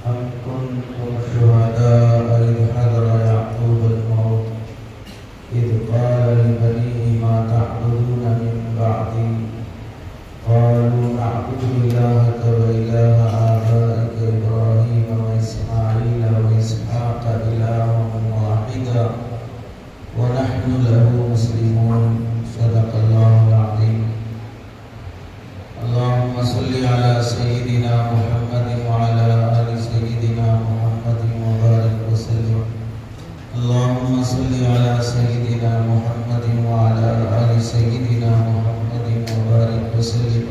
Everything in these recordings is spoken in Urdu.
أم كنتم شهداء إذ حضر يعقوب الموت إذ قال لبنيه ما تعبدون من بعدي قالوا نعبد إلهك وإله آبائك إبراهيم وإسماعيل وإسحاق إلها واحدا ونحن له مسلمون صدق الله العظيم. اللهم صل على سيدنا محمد وعلى آل سيدنا محمد وبارك وسلم. اللهم صل على سيدنا محمد وعلى آل سيدنا محمد وبارك وسلم.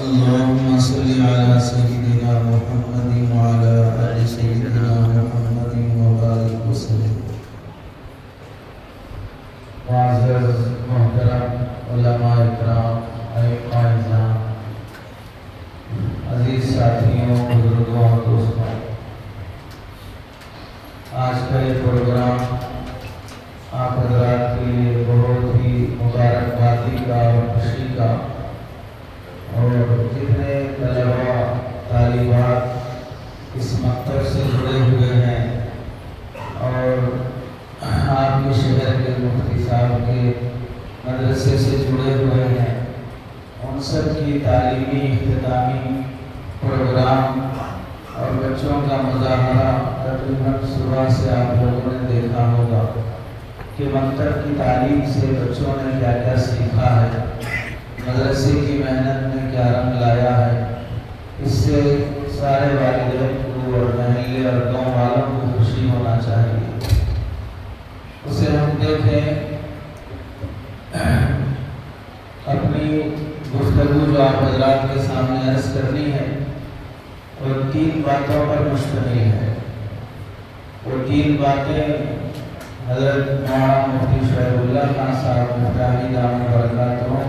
اللهم صل على سيدنا محمد وعلى آل سيدنا محمد وبارك وسلم. معزز محترم علماء اکرام، ائمہ اعظام، عزیز ساتھیوں، بزرگوں اور دوستوں، آج کا یہ پروگرام آپ حضرات کے لیے بہت ہی مبارکبادی کا اور خوشی کا، اور جتنے طلباء طالبات اس مکتب سے جڑے ہوئے ہیں اور آپ کے شہر کے مفتی صاحب کے مدرسے سے جڑے ہوئے ہیں، ان سب کی تعلیمی اختتامی پروگرام اور بچوں کا مظاہرہ تقریباً صبح سے آپ لوگوں نے دیکھا ہوگا کہ مکتب کی تعلیم سے بچوں نے کیا کیا سیکھا ہے، مدرسے کی محنت میں کیا رنگ لایا ہے۔ اس سے سارے والدین کو اور محلے اور گاؤں والوں کو خوشی ہونا چاہیے۔ اسے ہم دیکھیں، اپنی گفتگو جو آپ حضرات کے سامنے عرض کرنی ہے وہ 3 باتوں پر مشتمل ہے۔ وہ 3 باتیں حضرت مولانا مفتی شعیب اللہ خان صاحب مفتاحی دامت برکاتہ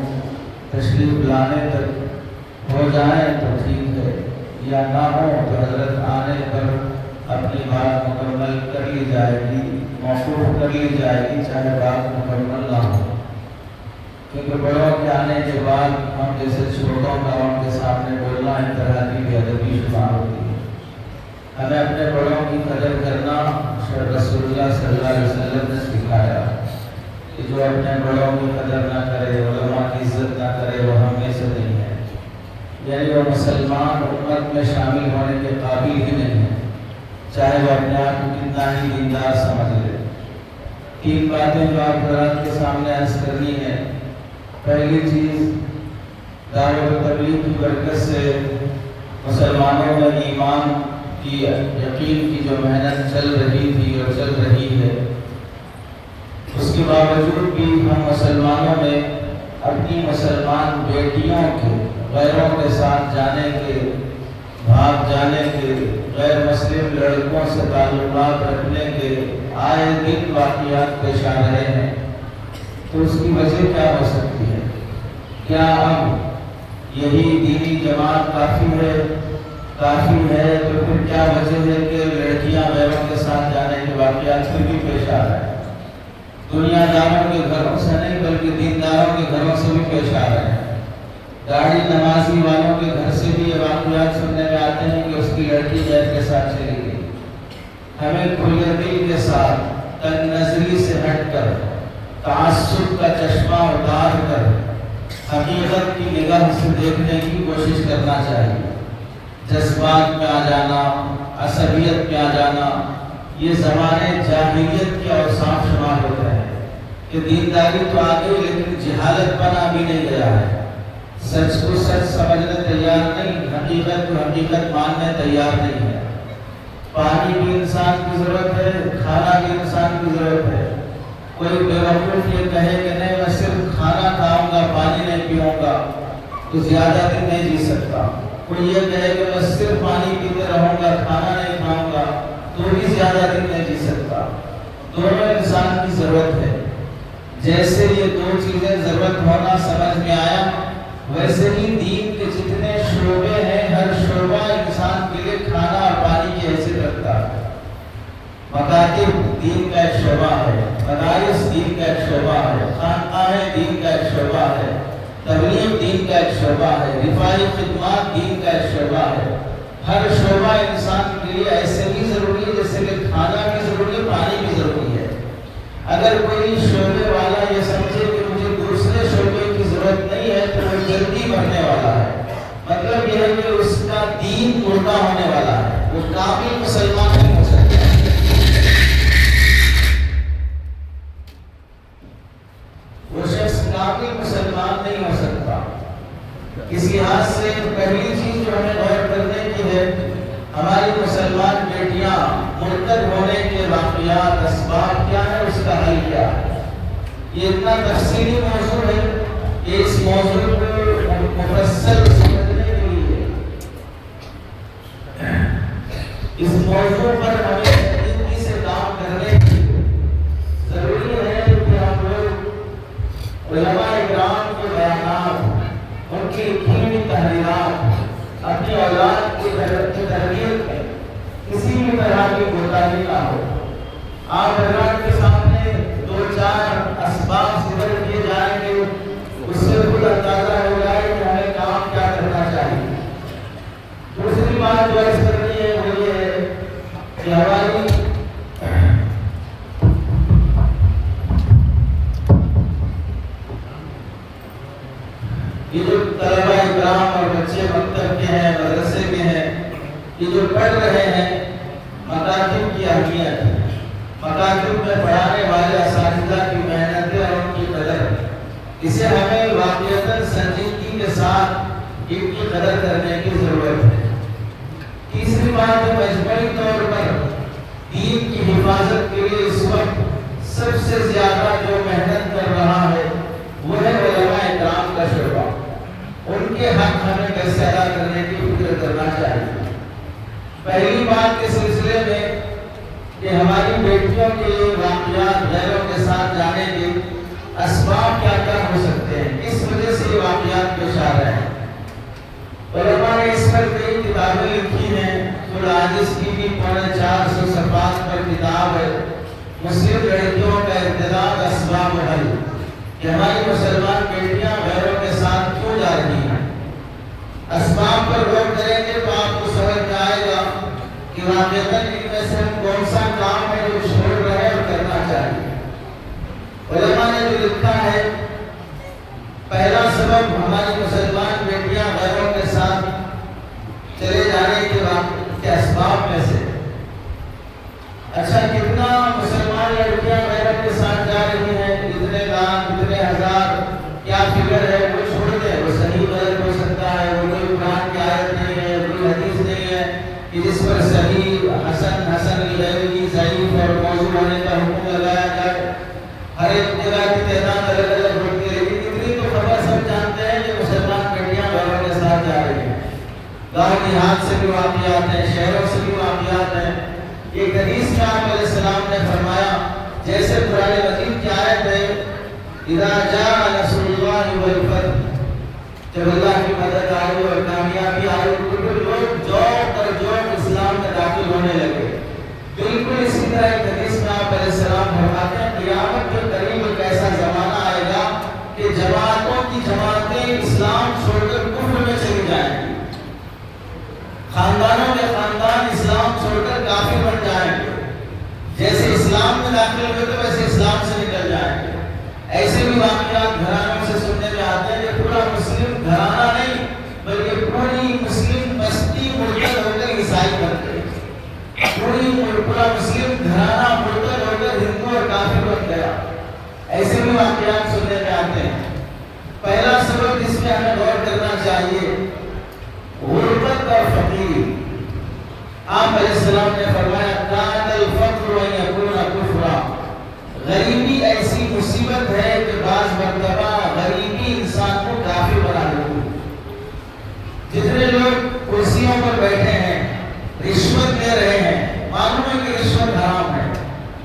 تشریف لانے تک ہو جائیں تو ٹھیک ہے، یا نہ ہو تو حضرت آنے پر اپنی بات مکمل کر لی جائے گی، موقوف کر لی جائے گی، چاہے بات مکمل نہ ہو، کیونکہ بڑوں کے آنے کے بعد ہم جیسے چھوٹوں کا ان کے سامنے بولنا انتہائی بے ادبی شمار ہوتی ہے۔ ہمیں اپنے بڑوں کی قدر کرنا رسول اللہ صلی اللہ علیہ وسلم نے سکھایا کہ جو اپنے بڑوں کی قدر نہ کرے، علماء کی عزت نہ کرے، وہ ہم میں سے نہیں ہے، یعنی وہ مسلمان امت میں شامل ہونے کے قابل ہی نہیں ہے، چاہے وہ اپنے آپ کو کتنا ہی دیندار سمجھ لے۔ 3 باتیں جو آپ حضرات کے سامنے عرض کرنی ہے۔ پہلی چیز، دعوت و تبلیغ کی برکت سے مسلمانوں میں ایمان کی، یقین کی جو محنت چل رہی تھی اور چل رہی ہے، اس کے باوجود بھی ہم مسلمانوں میں اپنی مسلمان بیٹیوں کے غیروں کے ساتھ جانے کے، بھاگ جانے کے، غیر مسلم لڑکوں سے تعلقات رکھنے کے آئے دن واقعات پیش آ رہے ہیں۔ تو اس کی وجہ کیا ہو سکتی ہے؟ کیا اب یہی دینی جماعت کافی ہے؟ کافی ہے تو پھر کیا وجہ ہے کہ لڑکیاں غیروں کے ساتھ جانے کے واقعات پھر بھی پیش آ رہے ہیں؟ دنیا داروں کے گھروں سے نہیں بلکہ دینداروں کے گھروں سے بھی پیش آ رہے ہیں۔ داڑھی نمازی والوں کے گھر سے بھی یہ واقعات سننے میں آتے ہیں کہ اس کی لڑکی غیر کے ساتھ چلی گئی۔ ہمیں کھلے دل کے ساتھ، تنگ نظری سے ہٹ کر، تعصب کا چشمہ اتار کر حقیقت کی نگاہ سے دیکھنے کی کوشش کرنا چاہیے۔ جذبات میں آ جانا، عصبیت میں آ جانا، یہ زمانے جاہلیت کے اوصاف شمار ہوتے ہیں کہ دینداری تو آ گئی لیکن جہالت پنا بھی نہیں گیا ہے، سچ کو سچ سمجھنے تیار نہیں، حقیقت کو حقیقت ماننے تیار نہیں ہے۔ پانی بھی انسان کی ضرورت ہے، کھانا بھی انسان کی ضرورت ہے۔ کوئی بیوقوف یہ کہے کہ نہیں میں صرف کھانا کھاؤں گا، پانی نہیں پیوں گا تو زیادہ دن نہیں جی سکتا۔ کوئی یہ کہے کہ میں صرف پانی پیتے رہوں گا، کھانا نہیں کھاؤں گا تو بھی زیادہ دن نہیں جی سکتا۔ دونوں انسان کی ضرورت ہے۔ جیسے یہ 2 چیزیں ضرورت ہونا سمجھ میں آیا، ویسے ہی دین کے جتنے شعبے ہیں، ہر شعبہ انسان کے لیے کھانا اور پانی کی حیثیت رکھتا ہے۔ مکاتب دین کا ایک شعبہ ہے، مدارس دین کا ایک شعبہ ہے، خانقاہیں دین کا ایک شعبہ ہے، تبلیغ دین کا ایک شعبہ ہے، رفاعی خدمات دین کا ایک شعبہ ہے۔ ہر شعبہ شعبہ انسان کے لیے ایسے بھی ضروری ہے جیسے کہ کھانا بھی ضروری ہے، پانی بھی ضروری ہے۔ اگر کوئی شعبے والا یہ سمجھے کہ مجھے دوسرے شعبے کی ضرورت نہیں ہے تو وہ جلدی مرنے والا ہے، مطلب یہ ہے کہ اس کا دین مردہ ہونے والا ہے، وہ کامل مسلمان نہیں ہو سکتا۔ وہ شخص کامل مسلمان نہیں ہو سکتا۔ اس لحاظ سے پہلی چیز جو ہمیں غور کرنے کی ہے، ہماری مسلمان بیٹیاں مرتد ہونے کے واقعات، اسباب کیا ہے، اس کا حل کیا ہے۔ یہ اتنا تفصیلی موضوع ہے کہ اس موضوع کو مفصل سمجھنے کے لیے اس موضوع پر ہمیں تحقیق سے کام کرنے کی ضروری ہے کہ ہم لوگ علماء اکرام کے بیانات، ان کی لکھی ہوئی تحریرات اپنی اولاد کی تربیت میں کسی بھی طرح کی کوتاہی نہ ہو۔ آپ حضرات کے سامنے دو چار اسباب ذکر کیے جائیں گے، اس سے خود اندازہ ہو جائے کہ ہمیں کام کیا کرنا چاہیے۔ دوسری بات جو عرض کرنی ہے وہ یہ ہے کہ ہماری یہ جو طلبہ اکرام اور بچے مکتب کے ہیں، مدرسے کے ہیں، یہ جو پڑھ رہے ہیں، مکاتب کی اہمیت، مکاتب میں پڑھانے والے اساتذہ کی محنت اور ان کی قدر، اسے ہمیں واقعتاً سنجیدگی کے ساتھ ان کی قدر کرنے کی ضرورت ہے۔ تیسری بات، مجموعی طور پر دین کی حفاظت کے لیے اس وقت سب سے زیادہ جو محنت کر رہا ہے وہ ہے علماء اکرام کا شعبہ۔ ان کے حق ہمیں کیسے ادا کرنے کی فکر کرنا چاہیے۔ پہلی بات کے سلسلے میں کہ ہماری بیٹیوں کے واقعات غیروں کے ساتھ جانے کے اسباب کیا کیا ہو سکتے ہیں، کس وجہ سے یہ واقعات پیش آ رہے ہیں۔ علماء نے اس پر کئی کتابیں لکھی ہیں۔ العاجز کی بھی 450 صفحات پر کتاب ہے، مسلم لڑکیوں کا ارتداد اسباب و حل، کہ ہماری مسلمان بیٹیاں غیروں کے ساتھ کیوں جا رہی ہیں۔ اسباب پر غور کریں گے تو آپ کو سمجھ میں آئے گا کہ واقعتاً ان میں سے ہم کون سا کام ہے جو چھوڑ رہے اور کرنا چاہیے۔ علماء نے جو لکھا ہے، پہلا سبب ہماری مسلمان بیٹیاں غیروں کے ساتھ چلے جانے کے اسباب میں سے، اچھا کتنا مسلمان لڑکیاں غیروں کے ساتھ جا رہی ہیں، اتنے لاکھ، اتنے ہزار، کیا فگر ہے وہ چھوڑ دیں، وہ صحیح غلط ہو سکتا ہے، وہ کوئی قرآن کی آیت نہیں ہے، کوئی حدیث نہیں ہے کہ جس پر صحیح حسن غیری ضعیف اور موضوع ہونے کا حکم لگایا جائے۔ ہر ایک جگہ کی تعداد الگ الگ ہوتی ہے، لیکن اتنی تو خبر سب جانتے ہیں کہ مسلمان بیٹیاں غیروں کے ساتھ جا رہی ہیں۔ گاؤں دیہات سے بھی واقعات ہیں، شہروں سے بھی واقعات ہیں۔ ایک حدیث میں آپ علیہ السلام نے فرمایا، جیسے قرآن مجید کی آیت ہے، اذا جاء نصر اللہ والفتح، جب اللہ کی مدد آئی اور کامیابی آئی تو لوگ جوق اور جوق اسلام میں داخل ہونے لگے۔ بالکل اسی طرح ایک حدیث میں آپ علیہ السلام فرماتے ہیں، قیامت کے قریب ایک ایسا زمانہ آئے گا کہ جماعتوں کی جماعتیں اسلام چھوڑ کر کفر میں چلی جائیں گی، خاندانوں کے خاندان اسلام چھوڑ کر کافر بن جائیں گے، جیسے اسلام میں داخل ہوئے تو ویسے اسلام سے نکل جائیں گے۔ ایسے بھی واقعات گھرانوں سے سننے میں آتے ہیں کہ پورا مسلم گھرانہ نہیں بلکہ پوری مسلم بستی مرتد ہو کر عیسائی بن گئی، پورا مسلم گھرانہ مرتد ہو کر ہندو اور کافر بن گیا۔ ایسے بھی واقعات سننے میں آتے ہیں۔ پہلا سبب جس میں ہمیں غور کرنا چاہیے، غربت اور فقیری۔ آپ علیہ السلام نے فرمایا، کان الفقر ان یکون کفرا، غریبی ایسی مصیبت ہے کہ بعض مرتبہ غریبی انسان کو کافر بنا دیتی ہے۔ جتنے لوگ کرسیوں پر بیٹھے ہیں، رشوت دے رہے ہیں، معلوم ہے کہ رشوت حرام ہے۔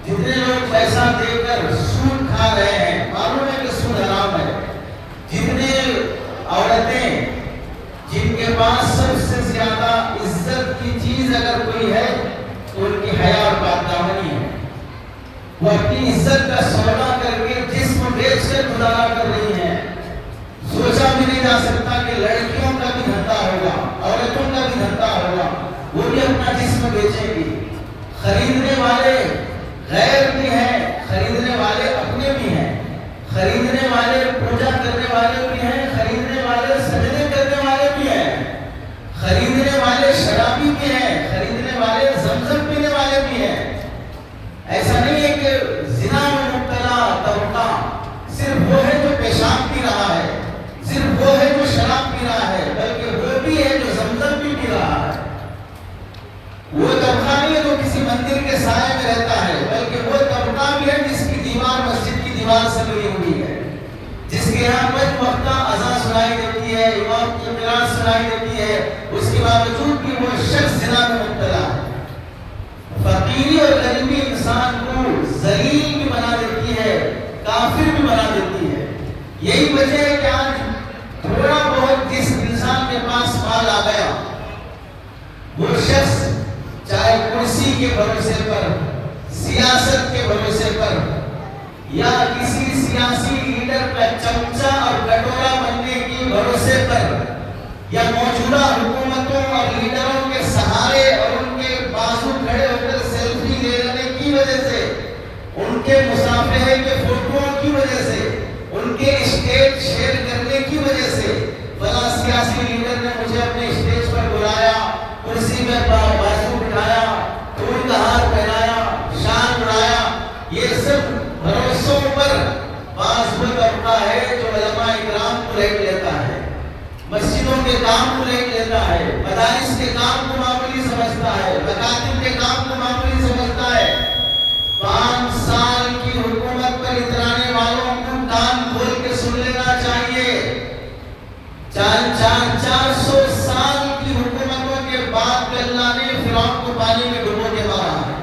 جتنے لوگ پیسہ دے کر سود کھا رہے ہیں، معلوم ہے کہ سود حرام ہے۔ جتنے عورتیں جن کے پاس سب سے زیادہ عزت کی چیز اگر کوئی ہے تو ان کی حیا اور پاکدامنی ہے، وہ اپنی عزت کا سودا کر کے جسم بیچ کر گزارا کر رہی ہیں۔ سوچا بھی نہیں جا سکتا کہ لڑکیوں کا بھی دھندا ہوگا، عورتوں کا بھی دھندا ہوگا، وہ بھی اپنا اس میں بیچیں گی. خریدنے والے غیر بھی ہیں, خریدنے والے اپنے بھی ہیں, خریدنے والے پوجا کرنے والے بھی ہیں, خریدنے والے سجدے کرنے والے بھی ہیں, خریدنے والے شرابی بھی ہیں, خریدنے والے زمزم پینے والے بھی ہیں. ایسا نہیں ہے کہ زنا میں مبتلا طبقہ صرف وہ ہے جو پیشاب پی رہا ہے, صرف وہ ہے جو شراب پی رہا ہے, بلکہ وہ بھی ہے جو زمزم بھی پی رہا ہے. وہ طبقہ نہیں ہے جو کسی مندر کے سائے میں رہتا ہے, بلکہ وہ طبقہ بھی ہے جس کی دیوار مسجد کی دیوار سے ملی ہوئی ہے, جس کے یہاں پنج وقتہ اذان سنائی دیتی ہے, امام کی قرات سنائی دیتی ہے, اس کے باوجود بھی وہ شخص زنا میں مبتلا ہے. فقیری اور غریبی انسان کو ذلیل بھی بنا دیتی ہے, کافر بھی بنا دیتی ہے. یہی وجہ ہے کہ آج تھوڑا بہت جس انسان کے پاس مال آ گیا, وہ شخص چاہے کرسی کے بھروسے پر, سیاست کے بھروسے پر, یا کسی سیاسی لیڈر کا چمچہ اور کٹورا بننے کی بھروسے پر, یا موجودہ حکومتوں اور لیڈروں کے سہارے اور ان کے بازو کھڑے ہو کر سیلفی لینے کی وجہ سے, ان کے مصافحے کے فوٹوؤں کی وجہ سے, ان کے اسٹیج شیئر کرنے کی وجہ سے فلاں سیاسی لیڈر نے مجھے اپنے اسٹیج پر بلایا, کرسی میں بازو بٹھایا, پھول کا ہار پہنایا, شان بڑھایا. یہ سب بھروسوں پر بعض وہ طبقہ ہے جو علماء اکرام کو لے لیتا ہے, مسجدوں کے کام کو لے لیتا ہے, مدارس کے کام کو معمولی سمجھتا ہے, مکاتب کے کام کو معمولی سمجھتا ہے. 5 سال کی حکومت پر اترانے والوں کو کان کھول کے سن لینا چاہیے. 400 سال کی حکومتوں کے بعد اللہ نے فرعون کو پانی میں ڈبو کے مارا ہے.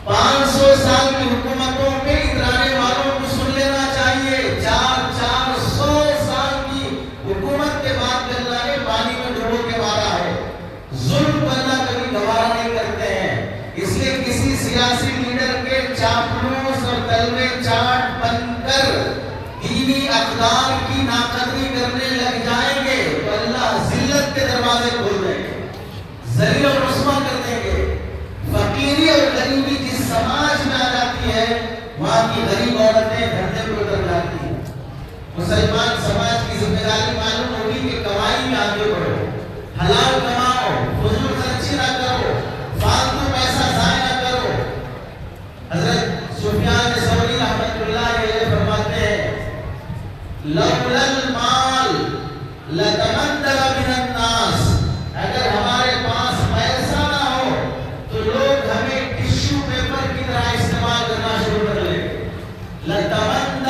500 سال کی حکومتوں پہ اترانے والوں کو سن لینا چاہیے. 400 سال کی حکومت کے بعد اللہ نے پانی میں ڈبو کے مارا ہے. ظلم کو اللہ کبھی گوارا نہیں کرتے ہیں. اس لیے کسی سیاسی لیڈر کے چاپلوس اور تلوے چاٹ بن کر دینی اقدار کی ناقدری کرنے لگ جائیں گے تو اللہ ذلت کے دروازے کھول دیں گے, ذلیل اور رسوا کر دیں گے. فقیری اور غریبی جس سماج میں آ جاتی ہے, وہاں کی غریب عورتیں دھرنے پر اتر جاتی ہیں. مسلمان سماج کی ذمہ داری معلوم ہوگی کہ کمائی میں آگے بڑھو, حلال کماؤ, فضول خرچی نہ کرو, فالتو پیسہ ضائع نہ کرو. حضرت سفیان ثوری رحمۃ اللہ علیہ فرماتے ہیں, لولا المال لتمدد من الناس, اگر ہمارے پاس پیسہ نہ ہو تو لوگ ہمیں ٹشو پیپر کی طرح استعمال کرنا شروع کر لیں گے. لتمدد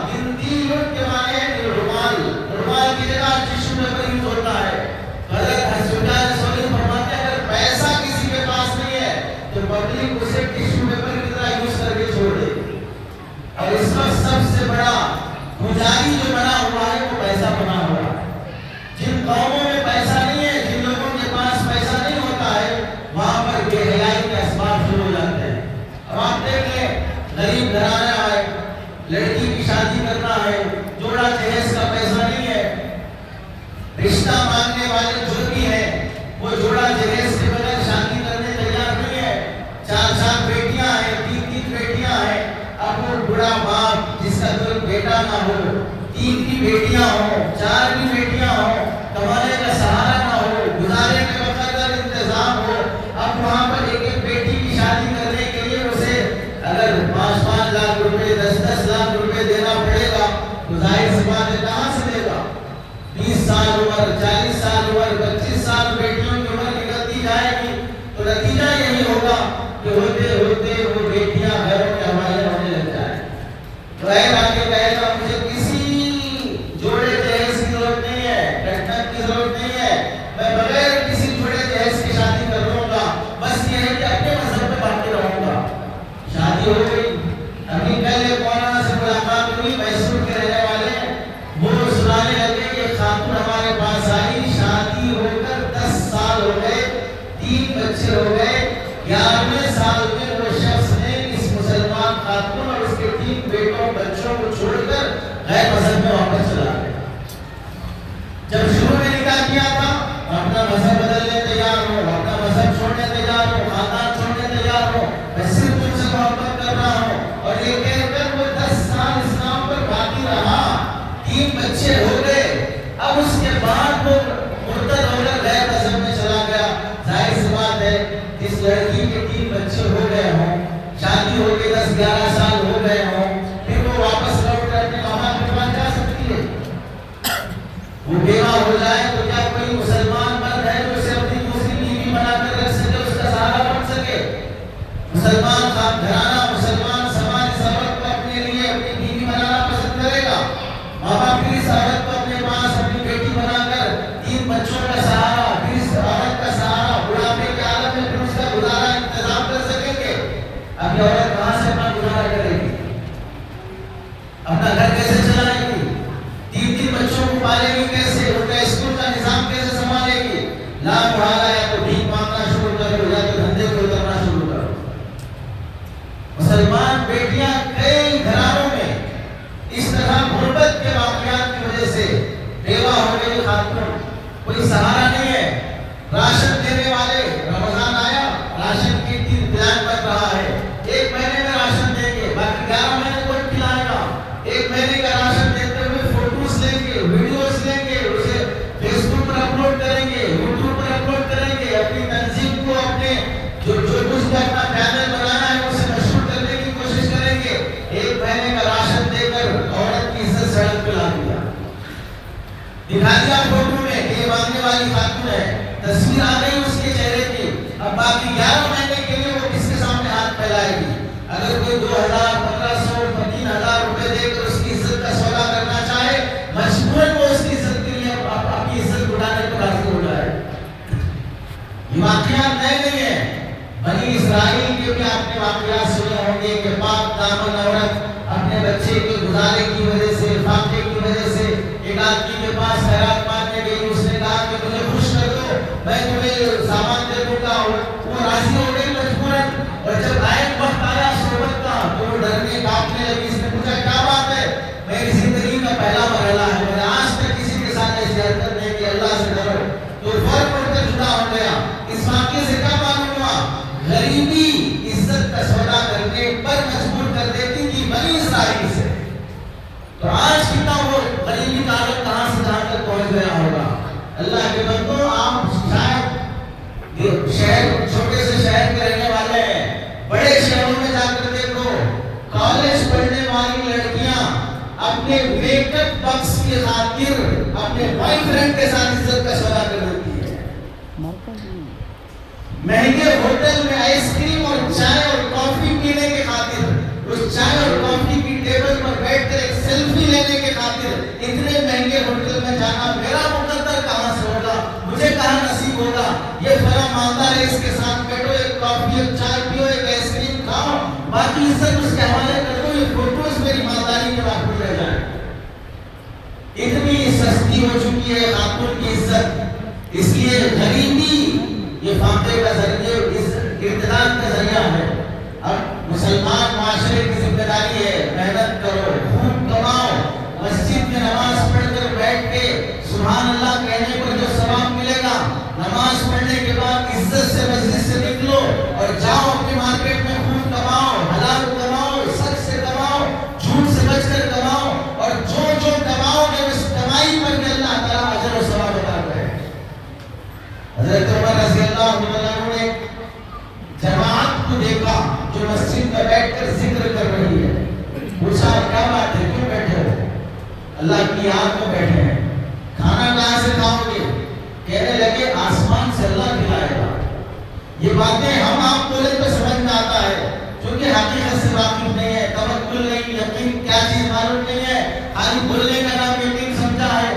مندیل کے معنی ہے رومال, رومال کی جگہ ٹشو پیپر یوز ہوتا ہے. حضرت سفیان ثوری فرماتے ہیں اگر پیسہ کسی کے پاس نہیں ہے تو پبلک اسے ٹشو پیپر کی طرح یوز کر کے چھوڑ دے. اور اس کا سب سے بڑا پجاری جو بنا ہوا ہے وہ پیسہ بنا ہوا ہے. جن قوموں میں پیسہ نہیں ہے, جن لوگوں کے پاس پیسہ نہیں ہوتا ہے, وہاں پر بے حیائی کے اسباب شروع ہو جاتے ہیں. اب آپ دیکھ لیں, غریب گھرانا ہے, لڑکی کی شادی کرنا ہے, جوڑا جہیز کا پیسہ نہیں ہے, رشتہ مانگنے والے جو بھی ہیں وہ جوڑا جہیز کے بغیر شادی کرنے تیار نہیں ہے. 4 بیٹیاں ہیں, 3 بیٹیاں ہیں. اب وہ بڑا باپ جس کا کوئی بیٹا نہ ہو, 3 کی بیٹیاں ہوں, 4 کی بیٹیاں ہوں, کمانے کا سہارا نہ ہو, گزارے کا بقدر انتظام ہو. اب وہاں پر ایک بیٹی کی شادی کرنے کے لیے اسے اگر 5 لاکھ روپے, 10 لاکھ روپے دینا پڑے گا تو ظاہر سی بات ہے کہاں سے دے گا. 20 سال عمر, 40 سال عمر, 25 سال بیٹیوں کی عمر نکلتی جائے گی تو نتیجہ یہی ہوگا کہ ہوتے ہوتے وہ بیٹیاں گھروں کے حوالے ہونے لگ جائیں. غیر آگے کہے گا مجھے کسی جوڑے جہیز کی ضرورت نہیں ہے, ٹنٹن کی ضرورت نہیں ہے, میں بغیر کسی جوڑے جہیز کی شادی کر لوں گا, بس یہ ہے کہ اپنے مذہب میں باقی رہوں گا. شادی ہو گئی. ابھی کل ایک مولانا سے ملاقات ہوئی, میسور کے رہنے والے, وہ سنانے لگے کہ خاتون ہمارے پاس آئی, شادی ہو کر 10 سال ہو گئے, 3 بچے ہو گئے, 11ویں سال میں وہ شخص نے اس مسلمان خاتون اور اس کے 3 بیٹوں بچوں کو چھوڑ کر غیر مذہب میں واپس چلا گیا. جب شروع میں نکاح کیا تھا اپنا مذہب بدلنے تیار ہو, اپنا مذہب چھوڑ مسلمان گھرانہ، مسلمان سماج اس عورت کو اپنے لیے اپنی بیوی بنانا پسند کرے گا؟ ماں باپ بھی اس عورت کو اپنے پاس اپنی بیٹی بنا کر 3 بچوں کا سہارا، پھر اس عورت کا سہارا بڑھاپے کے عالم میں پھر اس کا گزارا انتظام کر سکیں گے؟ اب یہ عورت کہاں سے اپنا گزارا کرے گی؟ اپنا گھر کیسے چلائے گی؟ 3 بچوں کو پالے گی کیسے؟ ان کا اسکول کا نظام کیسے سنبھالے گی؟ لا محالہ یا تو بھیک مانگنا شروع کرو یا تو دھندے کو اترنا شروع کرو۔ مسلمان بیٹیاں کئی گھرانوں میں اس طرح غربت کے واقعات کی وجہ سے بیوہ ہو گئی خاتون، کوئی سہارا نہیں ہے۔ راشن دینے والے، رمضان آیا، راشن کی پلان بن رہا ہے، 1 مہینے میں راشن دیں گے، باقی 11 مہینے کوئی کھلائے گا۔ 1 مہینے کا راشن دیتے ہوئے فوٹوز لیں گے، ویڈیوز لیں گے، اسے فیس بک پر اپلوڈ کریں گے، یوٹیوب پر اپلوڈ کریں گے، اپنی تنظیم کو اپنے جو کچھ بھی اپنا چینل بنانا ہے اسے مشہور کرنے کی کوشش کریں گے۔ 1 مہینے کا راشن دے کر عورت کی عزت سڑک پہ لا دیا، دکھا دیا فوٹو میں کہ یہ مانگنے والی خاتون ہے، تصویر آ گئی اس کے چہرے کی۔ اب باقی 11 مہینے کے لیے وہ کس کے سامنے ہاتھ پھیلائے گی؟ اگر کوئی 2000 1500 3000 روپے دے کر اس کی عزت کا سودا کرنا چاہے، مجبوراً وہ اس کی عزت کے لیے اپنی عزت اٹھانے پر راضی ہو جائے۔ یہ واقعات نئے نہیں ہیں، بنی اسرائیل کے بھی آپ نے واقعات سنے ہوں گے کہ پاک دامن عورت اپنے بچے کے گزارے کی وجہ سے، فاقے کی وجہ سے ایک آدمی کے پاس خیرات مانگنے گئی، اس نے کہا کہ مجھے خوش کر دو، میں تمہیں سامان دے دوں گا۔ وہ راضی ہو گئی مجبوراً، اور جب آئن وقت آیا صحبت کا تو وہ ڈرنے کانپنے لگی۔ اس نے پوچھا کیا بات ہے؟ میری زندگی کا پہلا مرحلہ ہے، میں نے آج تک کسی کے ساتھ ایسی حرکت نہیں کی، اللہ سے ڈرو۔ تو فوراً اٹھ کر جدا ہو گیا۔ اس واقعے سے کیا معلوم ہوا؟ غریبی عزت کا سودا کرنے پر مجبور کر دیتی تھی بنی اسرائیل سے۔ تو آج کتنا وہ غریبی کا حالت کہاں سے جہاں تک پہنچ گیا ہوگا۔ اللہ کے بندو، آپ شاید شہر، چھوٹے سے شہر کے رہنے والے ہیں، بڑے شہروں میں جا کر دیکھو، کالج پڑھنے والی لڑکیاں اپنے میک اپ باکس کی خاطر اپنے بوائے فرینڈ کے ساتھ عزت کا سودا کر دیتی ہے۔ مہنگے ہوٹل میں آئس کریم اور چائے اور کافی پینے کے خاطر، اس چائے اور کافی کی ٹیبل پر بیٹھ کر ایک سیلفی لینے کے خاطر اتنے مہنگے ہوٹل میں جانا میرا مقدر کہاں سے ہوگا، مجھے کہاں نصیب ہوگا؟ یہ فلاں مالدار ہے، اس کے ساتھ بیٹھو، ایک کافی ایک چائے پیو، ایک آئس کریم کھاؤ، باقی عزت اس کے حوالے کر دو، یہ فوٹوز میری مالداری کے محفوظ رہ جائیں۔ اتنی سستی ہو چکی ہے خاتون کی عزت، اس لیے غریبی یہ فاقے کا ذریعہ، ارتداد کا ذریعہ ہے۔ اب مسلمان معاشرے کی ذمہ داری ہے، محنت کرو، خوب کماؤ، مسجد میں نماز پڑھ کر بیٹھ کے سبحان اللہ کہنے پر جو ثواب ملے گا، نماز پڑھنے کے بعد عزت سے مسجد سے نکلو اور جاؤ اپنے مارکیٹ میں خوب کماؤ، حلال کماؤ، سچ سے کماؤ، جھوٹ سے بچ کر کماؤ، اور جو کماؤ گے اس کمائی پر بھی اللہ تعالیٰ اجر و ثواب عطا کرے۔ حضرت عمر رضی اللہ عنہ نے جماعت کو دیکھا جو مسجد میں بیٹھ کر ذکر کر رہی ہے، پوچھا کیا بات ہے، کیوں بیٹھے ہو؟ اللہ کی یاد میں بیٹھے ہیں۔ کھانا کہاں سے کھاؤ گے؟ کہنے لگے آسمان سے اللہ کھلائے گا۔ یہ باتیں ہم آپ بولے تو سمجھ میں آتا ہے، کیونکہ حقیقت سے واقف نہیں ہے، توکل نہیں، یقین کیا چیز معلوم نہیں ہے، خالی بولنے کا نام یقین سمجھا ہے۔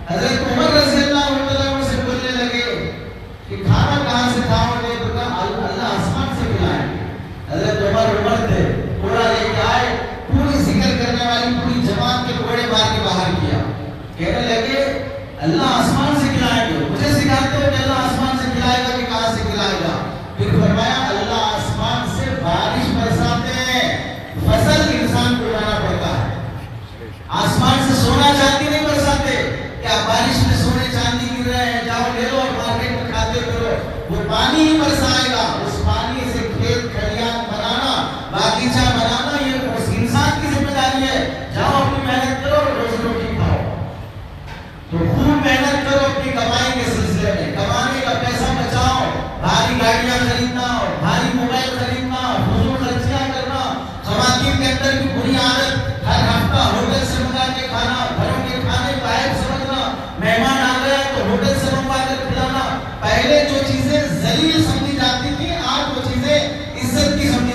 حضرت عمر رضی اللہ عنہ سے بولنے لگے کہ کھانا کہاں سے کھاؤ گے؟ تو کہا اللہ آسمان سے کھلائے۔ حضرت عمر تھے، کوڑا لے کے آئے، پوری ذکر کرنے والی پوری جماعت کے کوڑے مار کے باہر کیا۔ کہنے لگے اللہ آسمان سے کھلائے گا، مجھے سکھاتے ہو کہ اللہ آسمان سے کھلائے گا کہ کہاں سے کھلائے گا؟ پھر فرمایا اللہ آسمان سے بارش برساتے ہیں، فصل انسان کو اگانا پڑتا ہے، آسمان سے سونا چاندی نہیں برساتے۔ کیا بارش میں سونے چاندی گر رہے ہیں؟ جاؤ لے لو اور مارکیٹ میں کھاتے پھرو، وہ پانی ہی برسائے گا۔ اس پانی سے کھیت کھلیان بنانا، باغیچہ بنانا، یہ اس انسان کی ذمہ داری ہے۔ جاؤ اپنی محنت کرو، روزی روٹی کھاؤ۔ تو خوب محنت کرو اپنی کمائی کے سلسلے میں، کمانے کا پیسہ بچاؤ، بھاری گاڑیاں خریدنا، بھاری موبائل خریدنا، فضول خرچیاں کرنا، خواتین کے اندر کی بری عادت، ہر ہفتہ ہوٹل سے منگا کے کھانا، گھروں کے کھانے کو عیب سمجھنا، مہمان آ گیا تو ہوٹل سے منگوا کر کھلانا۔ پہلے جو چیزیں ذلیل سمجھی جاتی تھی، آج وہ چیزیں عزت کی سمجھی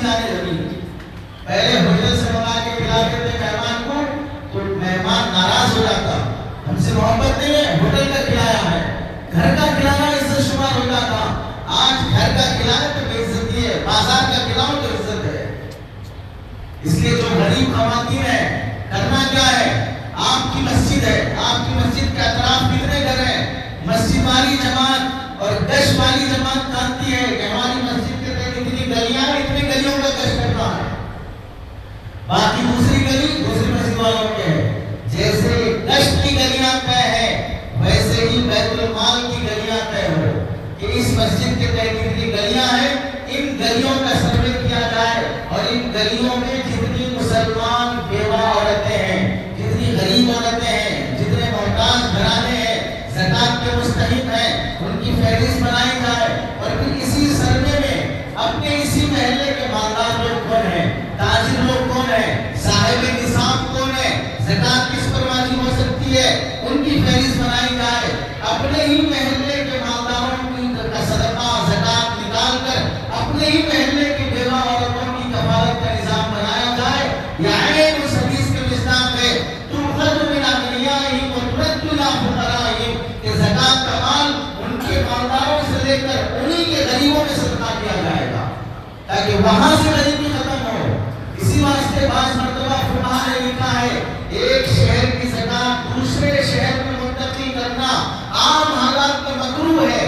پہلے ہوٹل سے منگا کے کھلاتے تھے مہمان کو تو مہمان ناراض ہو جاتا، ہم سے محبت نہیں ہے، ہوٹل کا کھلایا ہے۔ گھر کا کھلانا عزت شمار ہوتا تھا، آج گھر کا کھلانا تو بے عزتی ہے، بازار کا کھلاؤ تو عزت ہے۔ اس لیے جو غریب خواتین ہیں، کرنا کیا ہے؟ آپ کی مسجد ہے، آپ کی مسجد کے اطراف کتنے گھر ہیں؟ مسجد والی جماعت اور گشت والی جماعت جانتی ہے کہ ہماری مسجد کے تحت اتنی گلیاں ہیں، اتنی گلیوں کا گشت کرنا ہے، باقی دوسری گلی دوسری مسجد والوں کے ہے۔ جیسے گشت کی گلیاں طے ہے، ویسے ہی بیت المال کی گلیاں طے ہو کہ اس مسجد کے تحت اتنی گلیاں ہیں، ان گلیوں کا سروے کیا جائے اور ان گلیوں میں جتنی مسلمان بیوہ عورتیں ہیں، جتنی غریب عورتیں ہیں، جتنے محتاج گھرانے ہیں، زکات کے مستحق ہیں، ان کی فہرست بنائی جائے اور پھر اسی سروے میں اپنے اسی محلے کے مالدار لوگ کون ہیں، تاجر لوگ کون ہیں، صاحب نصاب کون ہے، زکات کس پر واجب ہو سکتی ہے، ان کی فہرست بنائی جائے۔ اپنے ہی محلے کے مالداروں کی صدقہ زکات نکال کر اپنے ہی محلے کی بیوہ عورتوں کی کفالت کا نظام بنایا جائے۔ یہ اس حدیث کے مصداق ہے، تؤخذ من اغنیائہم وترد الی فقرائہم، کہ زکات کا مال ان کے مالداروں سے لے کر انہی کے غریبوں میں صدقہ کیا جائے گا تاکہ وہاں سے غریبی ختم ہو۔ اسی واسطے بعض مرتبہ فقہا نے لکھا ہے ایک شہر کی زکات دوسرے شہر میں منتقل کرنا عام حالات میں مکروہ ہے،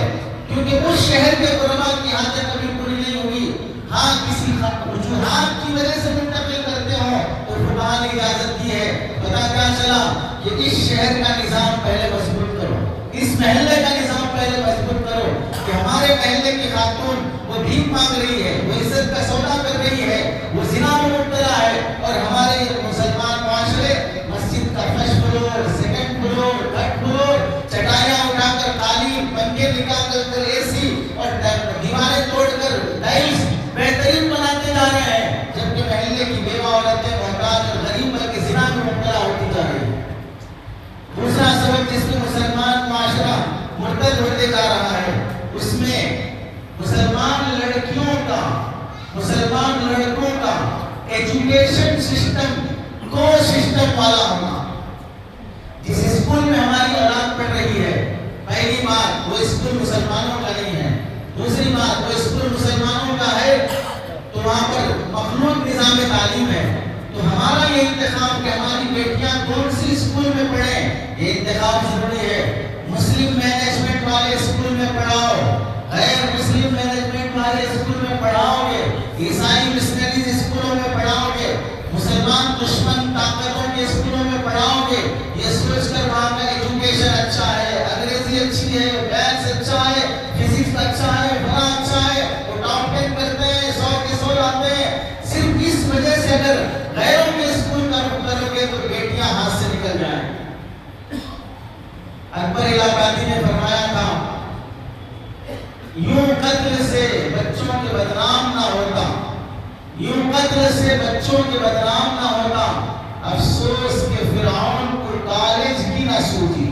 کیونکہ اس شہر کے قربا کی حاجت کبھی پوری نہیں ہوئی، ہاں کسی وجوہات کی وجہ سے منتقل کرتے ہوں تو فقہا نے اجازت دی ہے۔ پتہ کیا چلا کہ اس شہر کا نظام پہلے مضبوط کرو، اس محلے کا نظام پہلے مضبوط کرو کہ ہمارے محلے کی خاتون وہ بھیک مانگ رہی ہے، وہ عزت کا سودا کر رہی ہے، وہ زنا میں مبتلا ہے، اور ہمارے مسلمان معاشرے مسجد کا first floor, second floor, third floor, چٹائیاں اٹھا کر قالین، پنکھے نکال کر اے سی اور دیواریں توڑ کر ٹائلز بہترین بناتے جا رہے ہیں، جبکہ محلے کی بیوہ عورتیں محتاج اور غریب بلکہ زنا میں مبتلا ہوتی جا رہی ہیں۔ دوسرا سبب جس میں مسلمان معاشرہ مرتد ہوتے جا رہا ہے، اس میں مسلمان لڑکیوں کا، مسلمان لڑکوں کا ایجوکیشن سسٹم کو سسٹم والا ہونا۔ جس اسکول میں ہماری اولاد پڑھ رہی ہے، پہلی بات وہ اسکول مسلمانوں کا نہیں ہے، دوسری بات وہ اسکول مسلمانوں کا ہے تو وہاں پر مخلوط نظام تعلیم ہے، تو ہمارا یہ انتخاب کہ ہماری بیٹیاں کون سی اسکول میں پڑھیں، یہ انتخاب ضروری ہے۔ مسلم مینجمنٹ والے اسکول میں پڑھاؤ، غیر مسلم مینجمنٹ والے اسکول میں پڑھاؤ گے، عیسائی مسنریز اسکولوں میں پڑھاؤ گے، مسلمان دشمن طاقتوں کے اسکولوں میں پڑھاؤ گے، یہ سوچ کر وہاں کا ایجوکیشن اچھا ہے، انگریزی اچھی ہے، میتھس اچھا ہے، فزکس اچھا ہے، فلاں اچھا ہے، وہ ٹاپ 10 کرتے ہیں، 100 کے 100 لاتے ہیں، صرف اس وجہ سے اگر غیروں کے اسکول کا رخ کرو گے تو بیٹیاں ہاتھ سے نکل جائیں۔ اکبر الہی نے فرمایا تھا یوں قتل سے بچوں کے بدنام نہ ہوتا، یوں قتل سے بچوں کے بدنام نہ ہوتا، افسوس کہ فرعون کو کالج کی نہ سوجی۔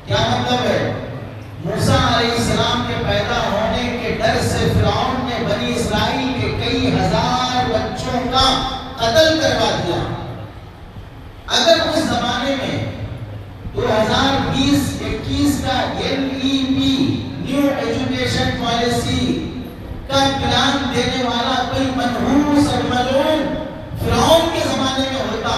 کیا مطلب ہے؟ موسیٰ علیہ السلام کے پیدا ہونے کے ڈر سے فرعون نے بنی اسرائیل کے کئی ہزار بچوں کا قتل کروا دیا۔ اگر اس زمانے میں 2020-21 کا NEP نیو ایجوکیشن پالیسی کا پلان دینے والا کوئی منحوس اور ملعون فرعون کے زمانے میں ہوتا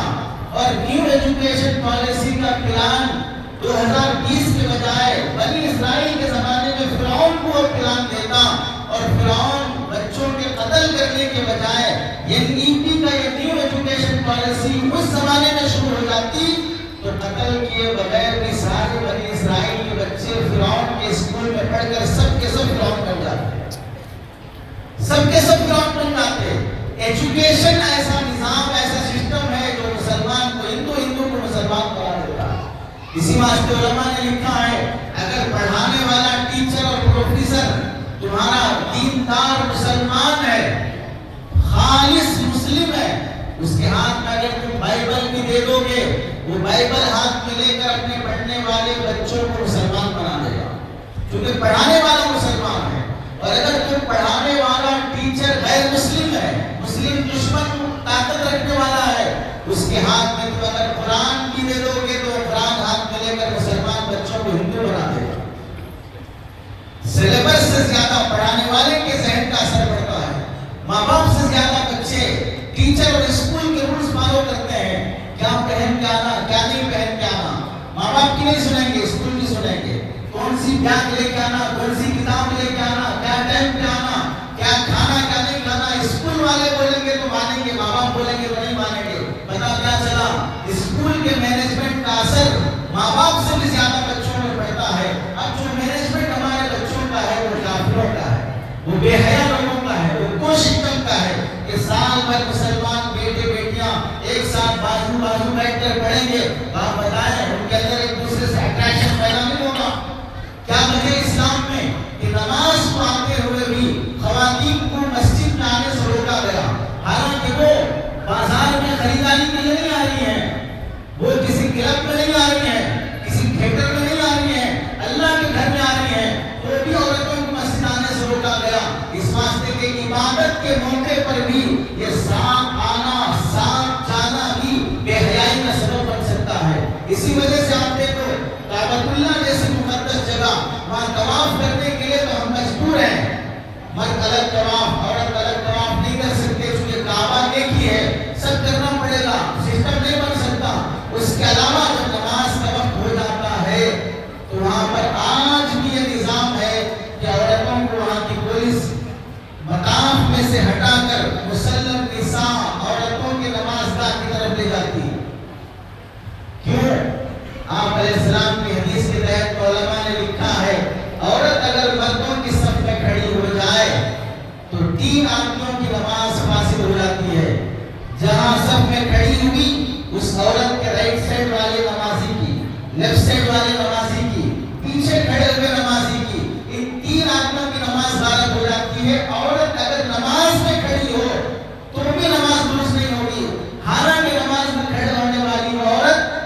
اور نیو ایجوکیشن پالیسی کا پلان 2020 کے بجائے بنی اسرائیل کے زمانے میں فرعون کو وہ پلان دیتا اور فرعون بچوں کے قتل کرنے کے بجائے NEP کا یہ نیو ایجوکیشن پالیسی اس زمانے میں شروع ہو جاتی تو قتل کیے بغیر بھی سارے بنی اسرائیل کے بچے فرعون کے اسکول میں پڑھ کر سب کے سب فرعون بن جاتے، سب کے سب فرعون بن جاتے۔ ایجوکیشن ایسا نظام، ایسا سسٹم ہے جو مسلمان کو ہندو کو مسلمان بنا دیتا ہے۔ اسی واسطے علماء نے لکھا ہے اگر پڑھانے والا ٹیچر اور پروفیسر تمہارا دیندار مسلمان ہے، خالص مسلم ہے، اس کے ہاتھ میں اگر تم بائبل بھی دے دو گے وہ بائبل ہاتھ میں لے کر اپنے پڑھنے والے بچوں کو مسلمان بنا دے گا، کیونکہ پڑھانے والا مسلمان ہے۔ اور اگر تم پڑھانے والا ٹیچر غیر مسلم ہے، مسلم دشمن طاقت رکھنے والا ہے، اس کے ہاتھ میں تم اگر قرآن بھی دے دو گے تو قرآن ہاتھ میں لے کر مسلمان بچوں کو ہندو بنا دے گا۔ سلیبس سے زیادہ پڑھانے والے کے ذہن کا اثر پڑتا ہے، ماں باپ سے زیادہ بچے ٹیچر اور اسکول کے رولز فالو کرتے ہیں، کیا پہن کے آنا، کیا نہیں پہن کے آنا، ماں باپ کی نہیں سنیں گے، اسکول کی سنیں گے، کون سی بیگ لے کے آنا، کون سی کتاب لے کے آنا، کیا ٹائم پہ آنا، کیا کھانا کیا نہیں کھانا، اسکول والے بولیں گے تو مانیں گے، ماں باپ بولیں گے تو نہیں مانیں گے۔ پتا کیا چلا، اسکول کے مینجمنٹ کا اثر ماں باپ سے بھی زیادہ بچوں میں پڑتا ہے۔ اب جو مینجمنٹ ہمارے بچوں کا ہے وہ کافروں کا ہے، وہ بے حیا لوگوں کا ہے، وہ کوششم کا ہے کہ سال بھر مسلمان بیٹے بیٹیاں ایک ساتھ بازو بازو بیٹھ کر پڑھیں گے، آپ بتائیں ان کے اندر ایک دوسرے سے اٹریکشن پیدا نہیں ہوگا؟ کیا وجہ اسلام میں کہ نماز کو آتے ہوئے بھی خواتین کو مسجد میں آنے سے روکا گیا، حالانکہ وہ بازار میں خریداری کے لیے نہیں آ رہی ہیں، وہ کسی کلب میں نہیں آ رہی ہیں، کسی تھیٹر میں نہیں آ رہی ہیں، اللہ کے گھر میں آ رہی ہیں، تو بھی عورتوں کو مسجد آنے سے روکا گیا، اس واسطے کہ عبادت کے موقع پر بھی یہ ساتھ آنا ساتھ جانا بھی بے حیائی کا سبب بن سکتا ہے۔ اسی وجہ سے آپ دیکھو کعبۃ اللہ جیسی مقدس جگہ وہاں طواف کرنے کے لیے تو ہم مجبور ہیں، مرد الگ طواف عورت الگ طواف نہیں کر سکتے، چونکہ کعبہ ایک ہی ہے، سب کرنا پڑے گا، سسٹم نہیں بن سکتا۔ اس کے علاوہ جب نماز کا وقت ہو جاتا ہے تو وہاں پر آج بھی یہ نظام ہے کہ عورتوں کو وہاں کی پولیس مقام میں سے ہٹا کر مسلم نساء عورتوں کی نماز گاہ کی طرف لے جاتی ہے۔ کیوں؟ آپ علیہ السلام کی حدیث کے تحت علماء نے لکھا ہے عورت اگر مردوں کی صف میں کھڑی ہو جائے تو 3 آدمیوں کی نماز فاسد ہو جاتی ہے۔ جہاں صف میں کھڑی ہوئی اس عورت کے رائٹ سائڈ والے نمازی کی، لیفٹ سائڈ والے نمازی کی، پیچھے کھڑے ہوئے نمازی کی، ان 3 آدمیوں کی نماز غلط ہو جاتی ہے۔ عورت اگر نماز میں کھڑی ہو تو بھی نماز درست نہیں ہوگی، حالانکہ نماز میں کھڑے ہونے والی وہ عورت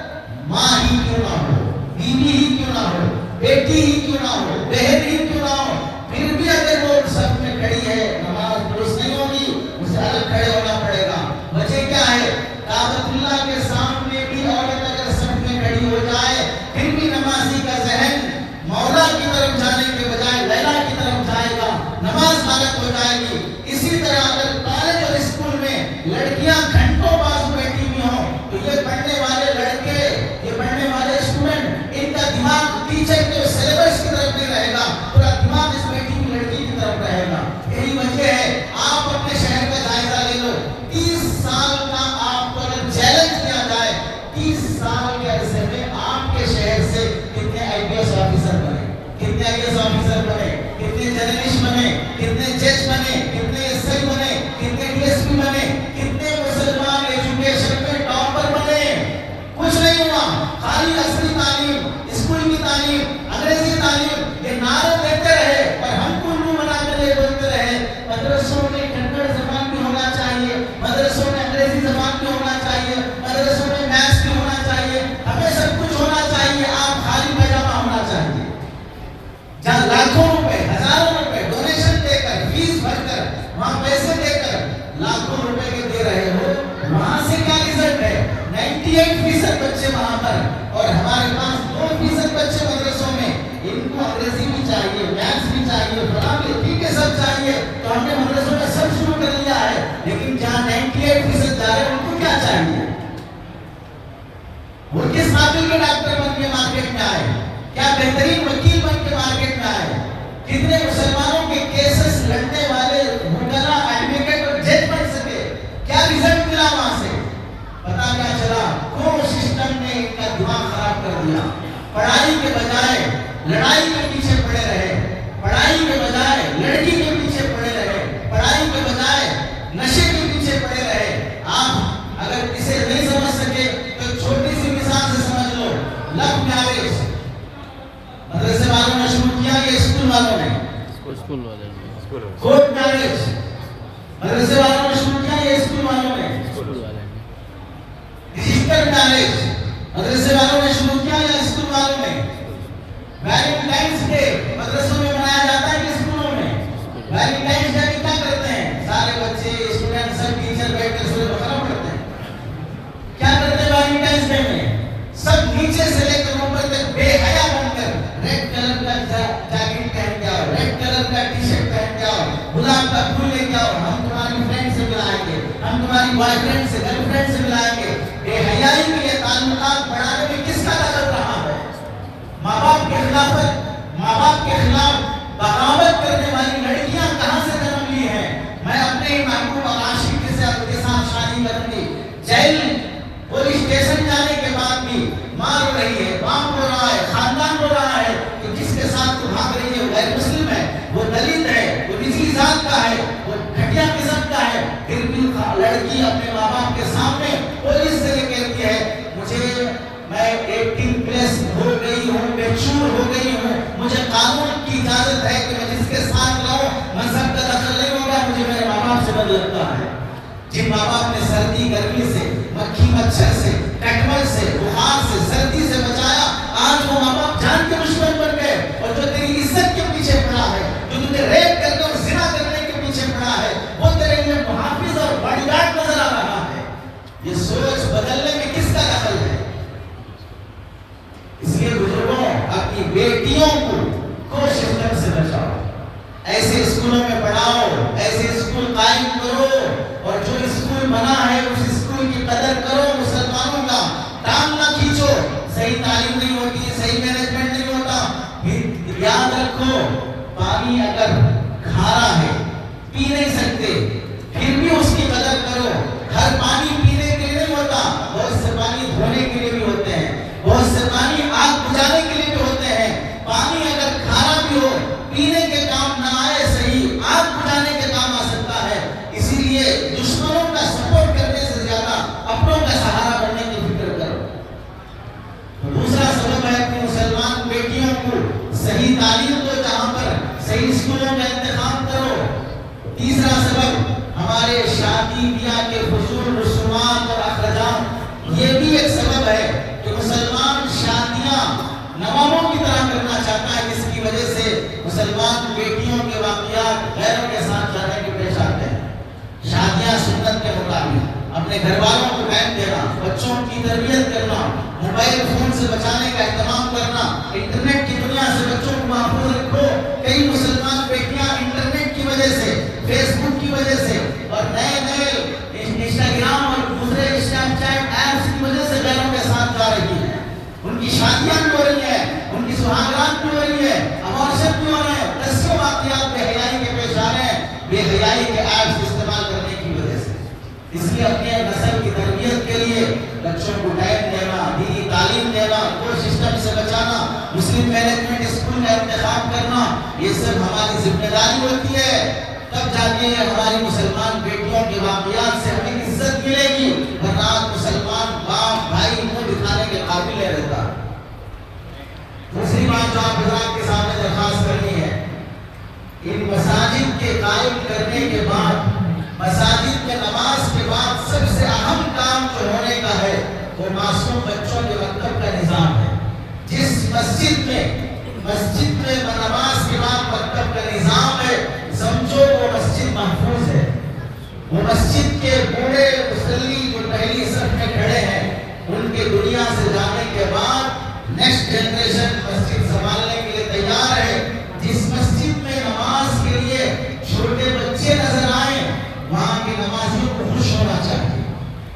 ماں ہی کیوں نہ ہو، بیوی ہی کیوں نہ ہو، بیٹی ہی کیوں نہ ہو، بہن ہی کیوں نہ ہو، پھر بھی اگر وہ صف میں کھڑی ہے نماز درست نہیں ہوگی، اسے الگ کھڑے ہونا پڑے گا۔ وجہ کیا ہے؟ کعبۃ اللہ کے سامنے بھی عورت اگر صف میں کھڑی ہو جائے پھر بھی نمازی کا ذہن مولا کی طرف جانے کے بجائے لیلا کی طرف جائے گا، نماز غلط ہو جائے گی۔ اسی طرح اگر کالج اور اسکول میں لڑکیاں گھنٹوں بازو بیٹھی ہوئی ہوں تو یہ پڑھنے والے لڑکے، یہ پڑھنے والے اسٹوڈنٹ، ان کا دماغ ٹیچر کے سلیبس کی طرف نہیں رہے گا، پورا دماغ اس بیٹھی ہوئی لڑکی کی طرف رہے گا۔ یہی وجہ ہے آپ اپنے شہر کا جائزہ لے لو، 30 سال کا آپ کو اگر چیلنج کیا جائے 30 سال کے عرصے میں آپ کے شہر سے کتنے IPS آفیسر بنے، کتنے IAS آفیسر بنے، کتنے جرنلسٹ بنے، کتنے جج بنے، کتنے SI بنے، کتنے DSP بنے، کتنے مسلمان ایجوکیشن میں ٹاپر بنے؟ کچھ نہیں ہوا، خالی اصلی تعلیم، اسکول کی تعلیم، انگریزی تعلیم، یہ نعرے دیتے رہے اور ہم کو الو بنا کر یہ بولتے رہے۔ مدرسوں میں کنڑ زبان بھی ہونا چاہیے، مدرسوں میں انگریزی زبان بھی ہونا چاہیے، مدرسوں میں میتھس بھی ہونا چاہیے، ہمیں سب کچھ ہونا چاہیے، آپ خالی پیجامہ ہونا چاہیے۔ جہاں لاکھوں روپے، ہزاروں روپے ڈونیشن دے کر، فیس بھر کر، وہاں پیسے دے کر لاکھوں روپے کے دے رہے ہو، وہاں سے کیا رزلٹ ہے؟ 98% بچے وہاں پر، اور ہمارے پاس 2% بچے مدرسوں میں، ان کو انگریزی بھی چاہیے، میتھس بھی چاہیے، فلاں بھی، ٹھیک ہے سب چاہیے، تو ہم نے مدرسوں میں سب شروع کر لیا ہے، لیکن جہاں 98% جا رہے ہیں ان کو کیا چاہیے؟ وہ کس قابل کے ڈاکٹر بن کے مارکیٹ میں آئے؟ کیا بہترین وکیل بن کے مارکیٹ میں آئے؟ کتنے مسلمانوں کے کیسز لڑنے والے وکلا، ایڈوکیٹ اور جج بن سکے؟ کیا رزلٹ ملا وہاں سے؟ پتا کیا چلا؟ وہ سسٹم نے ان کا دماغ خراب کر دیا، پڑھائی کے بجائے لڑائی کے پیچھے پڑے رہے، پڑھائی کے بجائے لڑکی کے پیچھے پڑے رہے، پڑھائی کے بجائے نشے کے پیچھے پڑے رہے۔ آپ اگر اسے نہیں سمجھ سکے تو چھوٹی سی مثال سے سمجھ لو، لو میرج مدرسے والوں نے شروع کیا یا اسکول والوں نے؟ اسکول والے نے۔ کورٹ میرج مدرسے والوں نے شروع کیا یا اسکول والوں نے؟ اسکول والے نے۔ ڈیجیٹل میرج مدرسے والوں نے شروع کیا یا اسکول والوں نے؟ ویلنٹائنس ڈے مدرسوں میں منایا جاتا ہے کہ اسکولوں میں؟ ویلنٹائنس ڈے کیا کرتے ہیں؟ سارے بچے، اسٹوڈنٹ، سب ٹیچر بیٹھ کر سورہ بقرہ بات کا بھول لے کے آؤ، ہم تمہاری فرینڈ سے ملائیں گے، ہم تمہاری بوائے فرینڈ سے گرل فرینڈ سے ملائیں گے۔ بے حیائی کے یہ تعلقات بڑھانے میں کس کا دخل رہا ہے؟ ماں باپ کے خلافت، ماں باپ کے خلاف بغاوت کرنے والی لڑکیاں کہاں سے جنم لی ہیں؟ میں اپنے ہی محبوب اور عاشق کے ساتھ شادی کروں گی، جیل پولیس اسٹیشن جانے کے بعد بھی ماں رو رہی ہے، باپ رو رہا ہے، خاندان رو رہا ہے کہ جس کے ساتھ تو بھاگ رہی ہے وہ غیر مسلم ہے، وہ دلت ہے، وہ نچلی ذات کا ہے، وہ گھٹیا قسم کا ہے، پھر بھی لڑکی اپنے ماں باپ کے سامنے پولیس سے یہ کہتی ہے میں 18 پلس ہو گئی ہوں، میچور ہو گئی ہوں، مجھے قانون کی اجازت ہے کہ میں جس کے ساتھ رہوں، مذہب کا دخل نہیں ہوگا، مجھے میرے ماں باپ سے ڈر لگتا ہے۔ جن ماں باپ نے سردی گرمی سے، مکھی مچھر سے، کٹمل سے، بخار سے، سردی سے بچایا، آج وہ ماں باپ جان کے دشمن بن گئے، اور جو تیری عزت کے پیچھے پڑا ہے، جو تجھے ریپ کرنے اور زنا کرنے کے پیچھے پڑا ہے، وہ تیرے لیے محافظ اور باڈی گارڈ نظر آ رہا ہے۔ یہ سوچ بدلنے میں کس کا دخل ہے؟ اس لیے بزرگوں، اپنی بیٹیوں کو شدت سے بچاؤ، ایسے اسکولوں میں پڑھاؤ، ایسے اسکول قائم کرو، اور جو اسکول بنا ہے اس اسکول کی قدر کرو، مسلمانوں کا ٹانگ نہ کھینچو۔ صحیح تعلیم نہیں ہوتی، صحیح مینجمنٹ نہیں ہوتا، پھر یاد رکھو پانی اگر کھارا ہے، پی نہیں سکتے، پھر بھی اس کی قدر کرو۔ ہر پانی پینے کے لیے نہیں ہوتا، بہت سے پانی دھونے کے لیے بھی ہوتے ہیں، بہت سے پانی آگ بجھانے کے لیے بھی ہوتے ہیں۔ پانی اگر کھارا بھی ہو، پینے کے کام نہ آئے، صحیح آگ بجھانے کے کام آ سکتا ہے۔ اسی لیے دشمنوں کا سپورٹ کرنے سے زیادہ اپنوں کا سہارا بننے کی فکر کرو۔ دوسرا سبب ہے کہ مسلمان بیٹیوں کو صحیح تعلیم دو، جہاں پر صحیح اسکولوں کا انتخاب کرو۔ تیسرا سبب ہمارے شادی بیاہ کے فضول رسومات اور اخراجات، یہ بھی ایک سبب ہے کہ مسلمان شادیاں نوابوں کی طرح کرنا چاہتا ہے، جس کی وجہ سے مسلمان بیٹیوں کے واقعات غیروں کے ساتھ جانے کے پیش آتے ہیں۔ شادیاں سنت کے مطابق، اپنے گھر والوں کو ٹائم دینا، بچوں کی تربیت کرنا، موبائل فون سے بچانے کا اہتمام کرنا، انٹرنیٹ کی دنیا سے بچوں کو محفوظ رکھو۔ کئی مسلمان بیٹیاں انٹرنیٹ کی وجہ سے، فیس بک کی وجہ سے اور نئے انسٹاگرام اور دوسرے اسنیپ چیٹ ایپس کی وجہ سے غیروں کے ساتھ جا رہی ہیں۔ ان کی شادیاں بھی ہو رہی ہیں، ان کی سہاگرات بھی ہو رہی ہیں، امورشت بھی ہو رہے ہیں، دسوں واقعات بے حیائی کے پیش آ رہے ہیں، بے حیائی کے ایپس استعمال کرنے کی وجہ سے۔ اس لیے اپنے نسل کی تربیت کے لیے بچوں کو ٹائم دینا، دینی تعلیم دینا، کورس سسٹم سے بچانا، مسلم مینجمنٹ اسکول کا انتخاب کرنا، یہ سب ہماری ذمہ داری ہوتی ہے۔ تب جا کے ہماری مسلمان بیٹیوں کے واقعات سے ہمیں عزت ملے گی، ورنہ مسلمان باپ بھائی منہ دکھانے کے قابل نہیں رہتا۔ دوسری بات جو آپ حضرات کے سامنے درخواست کرنی ہے، ان مساجد کے قائم کرنے کے بعد، مساجد میں نماز کے بعد سب سے اہم کام جو ہونے کا ہے وہ معصوم بچوں کے مکتب کا نظام ہے۔ جس مسجد میں نماز کے بعد مکتب کا نظام ہے، سمجھو وہ مسجد محفوظ ہے۔ وہ مسجد کے بوڑھے مصلی جو پہلی صف میں کھڑے ہیں، ان کے دنیا سے جانے کے بعد نیکسٹ جنریشن مسجد سنبھالنے کے لیے تیار ہے۔ جس مسجد میں نماز کے لیے چھوٹے بچے نظر آئیں، وہاں کے نمازیوں کو خوش ہونا چاہیے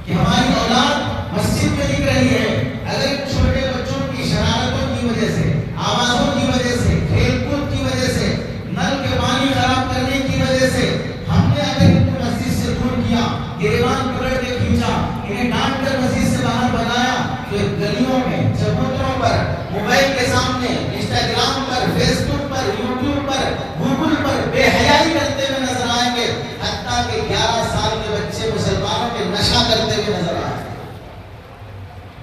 کہ ہماری اولاد مسجد میں دکھ رہی ہے۔ اگر چھوٹے بچوں کی شرارتوں کی وجہ سے، آوازوں کی وجہ سے، کھیل کود کی وجہ سے، نل کے پانی خراب کرنے کی وجہ سے ہم نے اگر ان کو مسجد سے دور کیا، گریبان پکڑ کے کھینچا، انہیں ڈانٹ کر مسجد سے باہر بنایا، تو گلیوں میں، چبوتروں پر، موبائل کے سامنے، انسٹاگرام پر، فیس بک پر، یوٹیوب پر، گوگل پر بے حیائی کرتے ہوئے نظر آئیں گے۔ حتیٰ کہ 11 سال کے بچے مسلمانوں کے نشہ کرتے ہوئے نظر آئیں گے۔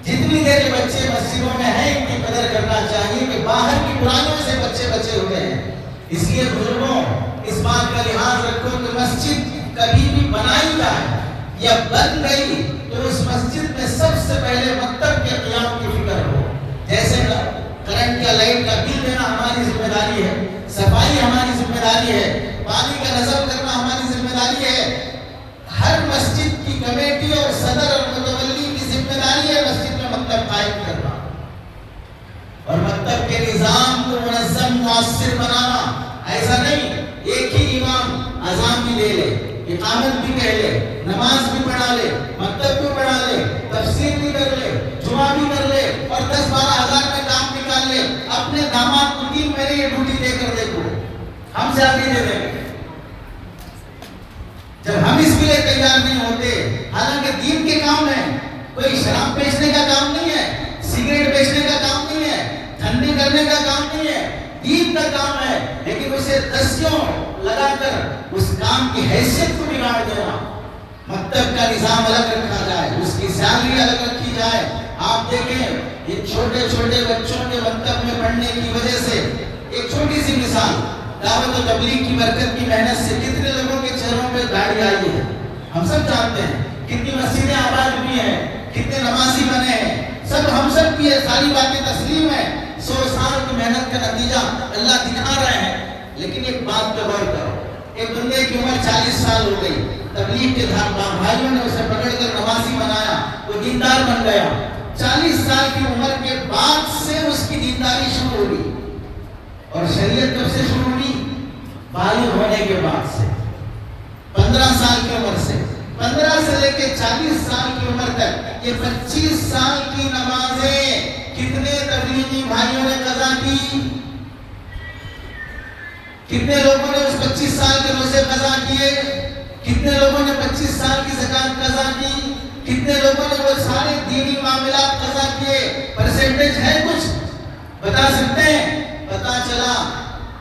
جتنی دیر کے بچے مسجدوں میں ہیں، ان کی قدر کرنا چاہیے کہ باہر کی برائیوں سے بچے بچے ہوئے ہیں۔ اس لیے بزرگوں، اس بات کا لحاظ رکھو کہ مسجد کبھی بھی بنائی جائے یا بن گئی تو اس مسجد میں سب سے پہلے مکتب کے قیام کی فکر ہو۔ جیسے کرنٹ کا، لائٹ کا بل دینا ہماری ذمہ داری ہے، صفائی ہماری ذمہ داری ہے، پانی کا نظم کرنا ہماری ذمہ داری ہے۔ ہر مسجد کی کمیٹی اور صدر اور متولی کی ذمہ داری ہے مسجد میں مکتب قائم کرنا اور مکتب کے نظام کو منظم مؤثر بنانا۔ ایسا نہیں ایک ہی امام اذان بھی دے لے، اقامت بھی کہہ لے، نماز بھی پڑھا لے، مکتب بھی پڑھا لے، تفسیر بھی کر لے، جمعہ بھی کر لے اور 10-12 ہزار میں کام نکال لے، اپنے داماد کو 3 مہینے یہ ڈیوٹی دے کر دیکھو، ہم سے آگے دے دیں گے۔ جب ہم اس کے لیے تیار نہیں ہوتے، حالانکہ دین کے کام ہے، کوئی شراب بیچنے کا کام نہیں ہے، سگریٹ بیچنے کا کام نہیں ہے، دھندے کرنے کا کام نہیں ہے، دین کا کام ہے، لیکن اسے دسیوں لگا کر اس کام کی حیثیت کو بگاڑ دینا۔ مکتب کا نظام الگ رکھا جائے، اس کی سیلری الگ رکھی جائے۔ آپ دیکھیں یہ چھوٹے چھوٹے بچوں کے مکتب میں پڑھنے کی وجہ سے، ایک چھوٹی سی مثال، دعوت و تبلیغ کی برکت کی محنت سے کتنے لوگوں کے چہروں پہ داڑھی آئی ہے، ہم سب جانتے ہیں، کتنی مسجدیں آباد ہوئی ہیں، کتنے نمازی بنے ہیں، ہم سب کی یہ ساری باتیں تسلیم ہیں۔ 100 سال کی محنت کا نتیجہ اللہ دکھا رہے ہیں، لیکن ایک بات پہ غور کرو، ایک بندے کی عمر 40 سال ہو گئی، تبلیغ کے بھائیوں نے اسے پکڑ کر نمازی بنایا، وہ دیندار بن گیا۔ 40 سال کی عمر کے بعد سے اس کی دینداری شروع ہوئی، اور شریعت کب سے شروع ہوئی؟ بالغ ہونے کے بعد سے، 15 سال کی عمر سے، 15 سے لے کے 40 سال کی عمر تک، یہ 25 سال کی نمازیں کتنے تبلیغی بھائیوں نے قضا کی؟ کتنے لوگوں نے اس 25 سال کے روزے قضا کیے؟ کتنے لوگوں نے 25 سال کی زکات قضا کی؟ کتنے لوگوں نے وہ سارے دینی معاملات قضا کیے؟ پرسنٹیج ہے کچھ بتا سکتے ہیں؟ پتا چلا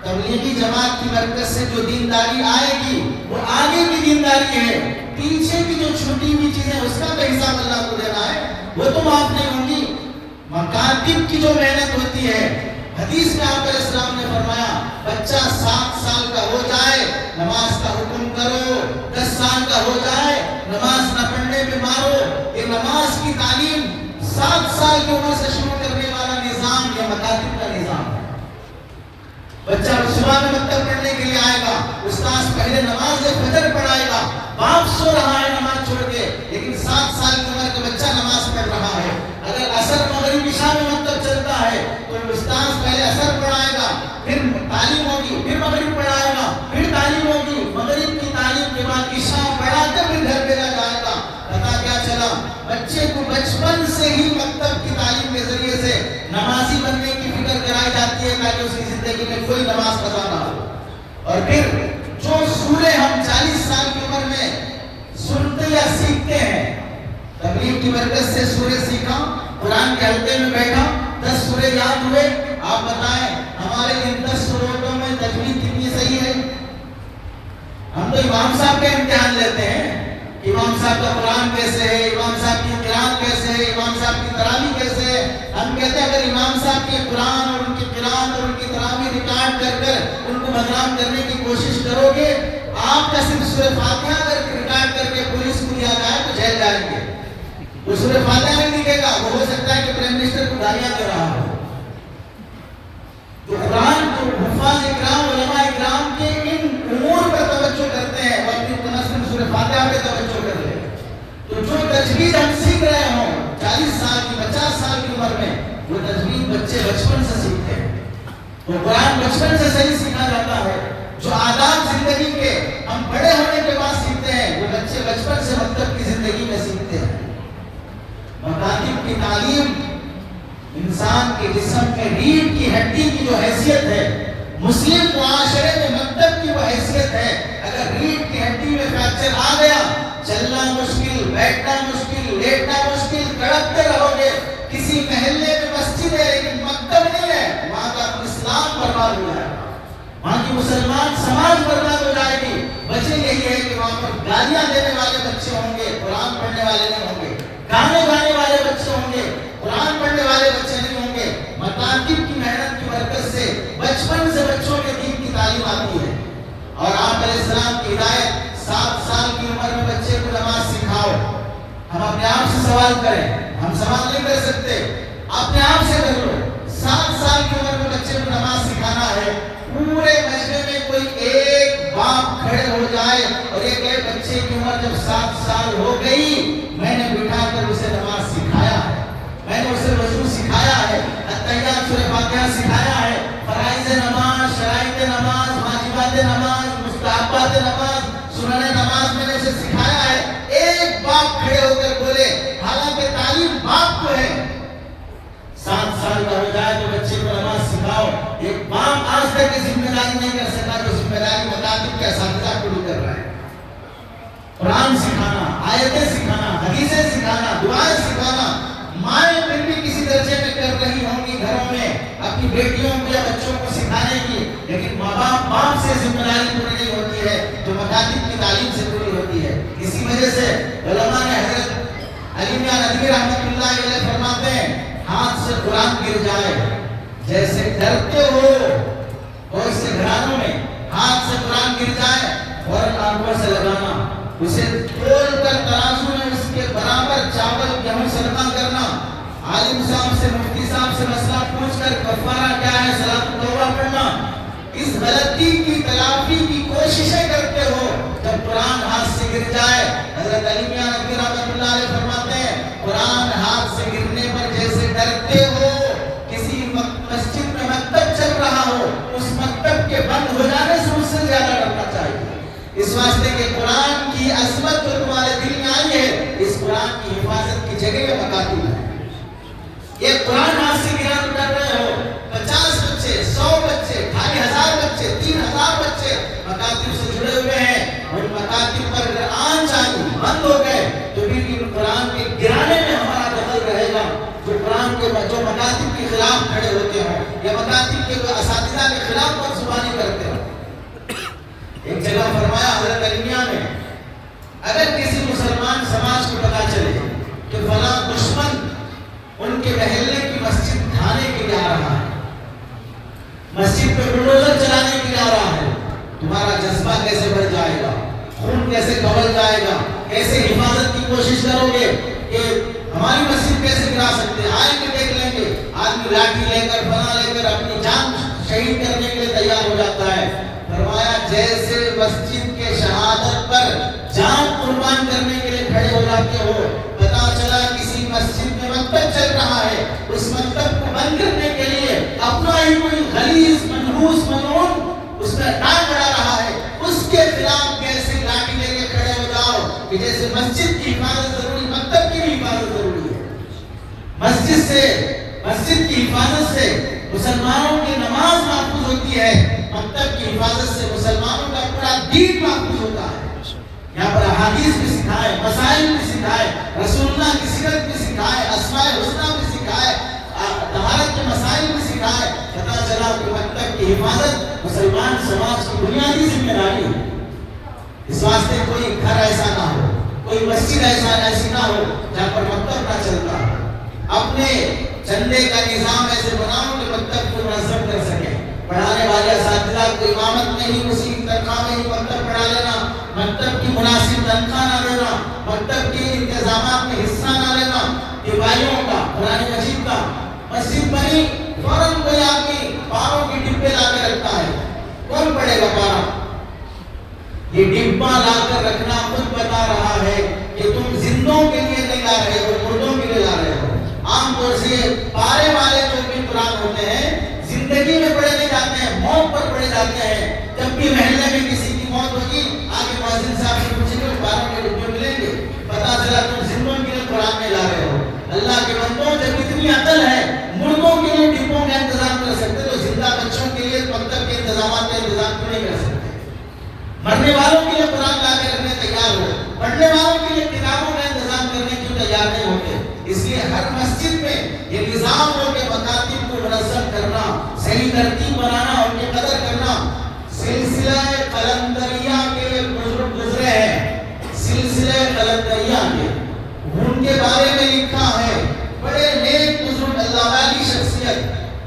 تبلیغی جماعت کی برکت سے جو دینداری آئے گی وہ آگے کی دینداری ہے، پیچھے کی جو چھوٹی ہوئی چیزیں اس کا بھی حساب اللہ کو دینا ہے، وہ تو معاف نہیں ہوں گی۔ مکاتب کی جو محنت ہوتی ہے، حدیث میں آپ علیہ السلام نے فرمایا بچہ 7 سال کا ہو جائے نماز کا حکم کرو، 10 سال کا ہو جائے نماز نہ پڑھنے میں مارو۔ یہ نماز کی تعلیم 7 سال کی عمر سے شروع کرنے والا نظام یہ مکاتب کا نظام ہے۔ بچہ صبح میں مکتب پڑھنے کے لیے آئے گا، استاذ پہلے نماز فجر پڑھائے گا، باپ سو رہا ہے نماز چھوڑ کے، لیکن 7 سال کی عمر کا بچہ نماز پڑھ رہا ہے۔ اگر عصر مغرب عشاء میں مکتب چلتا ہے تو استاذ پہلے عصر پڑھائے گا، پھر تعلیم ہوگی، پھر مغرب پڑھائے گا، پھر تعلیم ہوگی، مغرب کی تعلیم کے بعد عشاء پڑھا کر پھر گھر بھیجا جائے گا۔ پتا کیا چلا؟ بچے کو بچپن سے ہی مکتب کی تعلیم کے ذریعے سے نمازی بننے کی فکر کرائی جاتی ہے تاکہ اس کی زندگی میں کوئی نماز قضا نہ ہو۔ اور پھر جو سورے ہم 40 سال کی عمر میں سنتے یا سیکھتے ہیں، تبلیغ کی برکت سے سورے سیکھا، قرآن کے حلقے میں بیٹھا، 10 سورے یاد ہوئے۔ آپ بتائیں ہمارے ان 10 سوروں میں تجوید کتنی صحیح ہے؟ ہم تو امام صاحب کا امتحان لیتے ہیں، امام صاحب کا قرآن کیسے ہے، امام صاحب کی قرآن کیسے ہے، امام صاحب کی تراویح کیسے ہے۔ ہم کہتے ہیں اگر امام صاحب کے قرآن اور ان کی قرآن اور ان کی تراویح ریکارڈ کر کر ان کو بدنام کرنے کی کوشش کرو گے، آپ کا صرف سورہ فاتحہ اگر ریکارڈ کر کے پولیس کو دیا جائے تو جیل جائیں گے۔ وہ سورہ فاتحہ نہیں دکھے گا، وہ ہو سکتا ہے کہ پرائم منسٹر کو گالیاں دے رہا ہو۔ تو قرآن کو حفاظ اکرام علماء اکرام کے ان امور پر توجہ کرتے ہیں اور اپنی تناسب سورہ فاتحہ پہ توجہ کرتے ہیں۔ تو جو تجوید ہم سیکھ رہے ہوں 40 سال کی 50 سال کی عمر میں، وہ تجوید بچے بچپن سے سیکھتے ہیں۔ وہ قرآن بچپن سے صحیح سیکھا جاتا ہے۔ جو آداب زندگی کے ہم بڑے ہونے کے بعد سیکھتے ہیں وہ بچے بچپن سے مکتب کی زندگی میں سیکھتے ہیں۔ مکاتب کی تعلیم انسان کے جسم میں ریڑھ کی ہڈی کی جو حیثیت ہے، مسلم معاشرے میں مکتب کی وہ حیثیت ہے۔ اگر ریڑھ کی ہڈی میں فریکچر آ گیا، چلنا مشکل، بیٹھنا مشکل، لیٹنا مشکل، تڑپتے رہو گے۔ کسی محلے میں مسجد ہے لیکن مکتب نہیں ہے، وہاں کا اسلام برباد ہو جائے گا، وہاں کی مسلمان سماج برباد ہو جائے گی۔ وجہ یہی ہے کہ وہاں پر گالیاں دینے والے بچے ہوں گے، قرآن پڑھنے والے نہیں ہوں گے، گانے گانے والے بچے ہوں گے، قرآن پڑھنے والے بچے نہیں ہوں گے۔ مکاتب کی محنت کی برکت سے بچپن سے بچوں کے دین کی تعلیم آتی ہے۔ اور آپ علیہ السلام کی ہدایت 7 سال کی عمر میں بچے کو نماز سکھاؤ۔ ہم اپنے آپ سے سوال کریں، ہم سوال نہیں کر سکتے، اپنے آپ سے کر لو۔ 7 سال کی عمر میں بچے کو نماز سکھانا ہے، پورے مجمع میں کوئی ایک باپ کھڑے ہو جائے اور یہ کہے بچے کی عمر جب 7 سال ہو گئی میں نے بٹھا کر اسے نماز سکھایا ہے، میں نے اسے وضو سکھایا ہے، التحیات سورہ فاتحہ سکھایا ہے، فرائض نماز، شرائط نماز، واجبات نماز، مستحبات نماز، سنن نماز میں نے اسے سکھایا ہے. ایک باپ کھڑے ہو کر بولے, حالانکہ تعلیم باپ کو ہے. 7 سال کا ہو جائے تو بچے کو نماز سکھاؤ. ایک باپ آج تک یہ ذمہ داری نہیں کر سکا جو ذمہ داری مکاتب کے اساتذہ کو کر رہا ہے. قرآن سکھانا, آیتیں سکھانا, حدیثیں سکھانا, دعائیں سکھانا. مائیں پھر بھی کسی درجے میں کر رہی ہوں گی گھروں میں اپنی بیٹیوں کو یا بچوں کو سکھانے کی, لیکن ماں باپ سے ذمہ داری پوری نہیں ہوتی ہے جو مکاتب کی تعلیم سے پوری ہوتی ہے. اسی وجہ سے علماء نے حضرت علی میاں ندوی رحمۃ اللہ علیہ فرماتے ہیں, ہاتھ سے قرآن گر جائے جیسے ڈرتے ہو, اور اس سے گھرانوں میں ہاتھ سے قرآن گر جائے اور آنکھوں سے لگانا, اسے تول کر ترازو میں اس کے برابر چاول گیہوں صدقہ کرنا, عالم صاحب سے مفتی صاحب سے مسئلہ پوچھ کر کفارہ کیا ہے صلاۃ توبہ پڑھنا. اس غلطی کی تلافی کی کوششیں کرتے ہو جب قرآن ہاتھ سے گر جائے. حضرت علی میاں ندوی رحمۃ اللہ علیہ فرماتے ہیں, قرآن ہاتھ سے گرنے پر جیسے ڈرتے ہو, کسی مسجد میں مکتب چل رہا ہو اس مکتب کے بند ہو جانے سے اس سے زیادہ ڈرنا چاہیے. اس واسطے کہ قرآن کی عظمت جو تمہارے دل میں آئی ہے, اس قرآن کی حفاظت کی جگہ میں مکاتب ہے. یہ قرآن ہاتھ سے گرا تو ڈر رہے ہو, 50 بچے, 100 بچے, 2500 بچے, 3000 بچے مکاتب سے جڑے ہوئے ہیں. اور مکاتب پر اگر آن چاہیے بند ہو گئے تو پھر ان قرآن کے گرانے میں ہمارا دخل رہے گا. جو قرآن کے جو مکاتب کے خلاف کھڑے ہوتے ہوں یا مکاتب کے اساتذہ کے خلاف منصوبانی کرتے ہوں. ایک جگہ فرمایا حضرت علی میاں نے, اگر کسی مسلمان سماج کو پتا چلے کہ فلاں دشمن ان کے محلے کی مسجد ڈھانے کے لیے آ رہا ہے, مسجد پہ بلڈوزر چلانے کے لیے آ رہا ہے, تمہارا جذبہ کیسے بڑھ جائے گا, خون کیسے کھول جائے گا, کیسے حفاظت کی کوشش کرو گے کہ ہماری مسجد کیسے گرا سکتے ہیں. آئیں گے دیکھ لیں گے, آدمی لاٹھی لے کر بنا لے کر اپنی جان شہید کرنے کے لیے تیار ہو جاتا ہے. فرمایا جیسے مسجد کے شہادت پر جان قربان کرنے کے لیے کھڑے ہو جاتے ہو, پتا چلا کسی مسجد میں مکتب چل رہا ہے, اس مکتب کو بند کرنے کے لیے اپنا ہی کوئی غلیظ منحوس ملعون اس میں ڈانٹ بڑھا رہا ہے, اس کے خلاف کیسے لاٹھی لے کے کھڑے ہو جاؤ کہ جیسے مسجد کی حفاظت ضروری, مکتب کی بھی حفاظت ضروری ہے. مسجد کی حفاظت سے مسلمانوں کی نماز محفوظ ہوتی ہے, مکتب کی حفاظت سے مسلمانوں کا پورا دین محفوظ ہوتا ہے. یہاں پر احادیث بھی سکھائے, مسائل بھی سکھائے, رسول اللہ کی سیرت بھی سکھائے, اسماء الحسنی بھی سکھائے, طہارت کے مسائل بھی سکھائے. پتہ چلا کہ مکتب کی حفاظت مسلمان سماج کی بنیادی ذمہ داری ہے. اس واسطے کوئی گھر ایسا نہ ہو, کوئی مسجد ایسی نہ ہو جہاں پر مکتب نہ چلتا ہو. اپنے چندے کا نظام ایسے بناؤ کہ مکتب کو منظم کر سکے. پڑھانے والے اساتذہ کو امامت میں ہی اسی تنخواہ میں ہی مکتب پڑھا لینا, مکتب کی مناسب تنخواہ نہ دینا, مکتب کے انتظامات میں حصہ نہ لینا. دیوالیوں کا, قرآن مجید کا, مسجد بنی فوراً کوئی آدمی پاروں کی ڈبے لا کے رکھتا ہے, کون پڑے گا پارا؟ یہ ڈبا لا کر رکھنا خود بتا رہا ہے کہ تم زندوں کے لیے نہیں لا رہے ہو, مردوں کے لیے لا رہے ہو. عام طور سے پارے والے جو بھی قرآن ہوتے ہیں زندگی میں پڑھے نہیں جاتے ہیں, موت پر پڑھے جاتے ہیں. جب بھی محلے میں کسی کی موت ہوگی آگے مؤذن صاحب سے پوچھیں گے باروں کے ڈبے ملیں گے, پتا چلا تم زندوں کے لیے قرآن میں لا رہے ہو. اللہ کے بندوں, جب اتنی عقل ہے مردوں کے لیے ڈبوں کا انتظام کر سکتے تو زندہ بچوں کے لیے مکتب کے انتظامات کا انتظام کیوں نہیں کر سکتے؟ مرنے والوں کے لیے قرآن لا کے رکھنے تیار ہو, پڑھنے والوں کے لیے کتابوں کا انتظام کرنے کیوں تیار نہیں ہوتے؟ اس لیے ہر مسجد میں یہ نظام ہو کہ مکاتب کو منظم کرنا, صحیح ترتیب بنانا, ان کی قدر کرنا. سلسلہ قلندریہ کے بزرگ گزرے ہیں, سلسلہ قلندریہ کے, ان کے بارے میں لکھا ہے, بڑے نیک بزرگ اللہ والی شخصیت.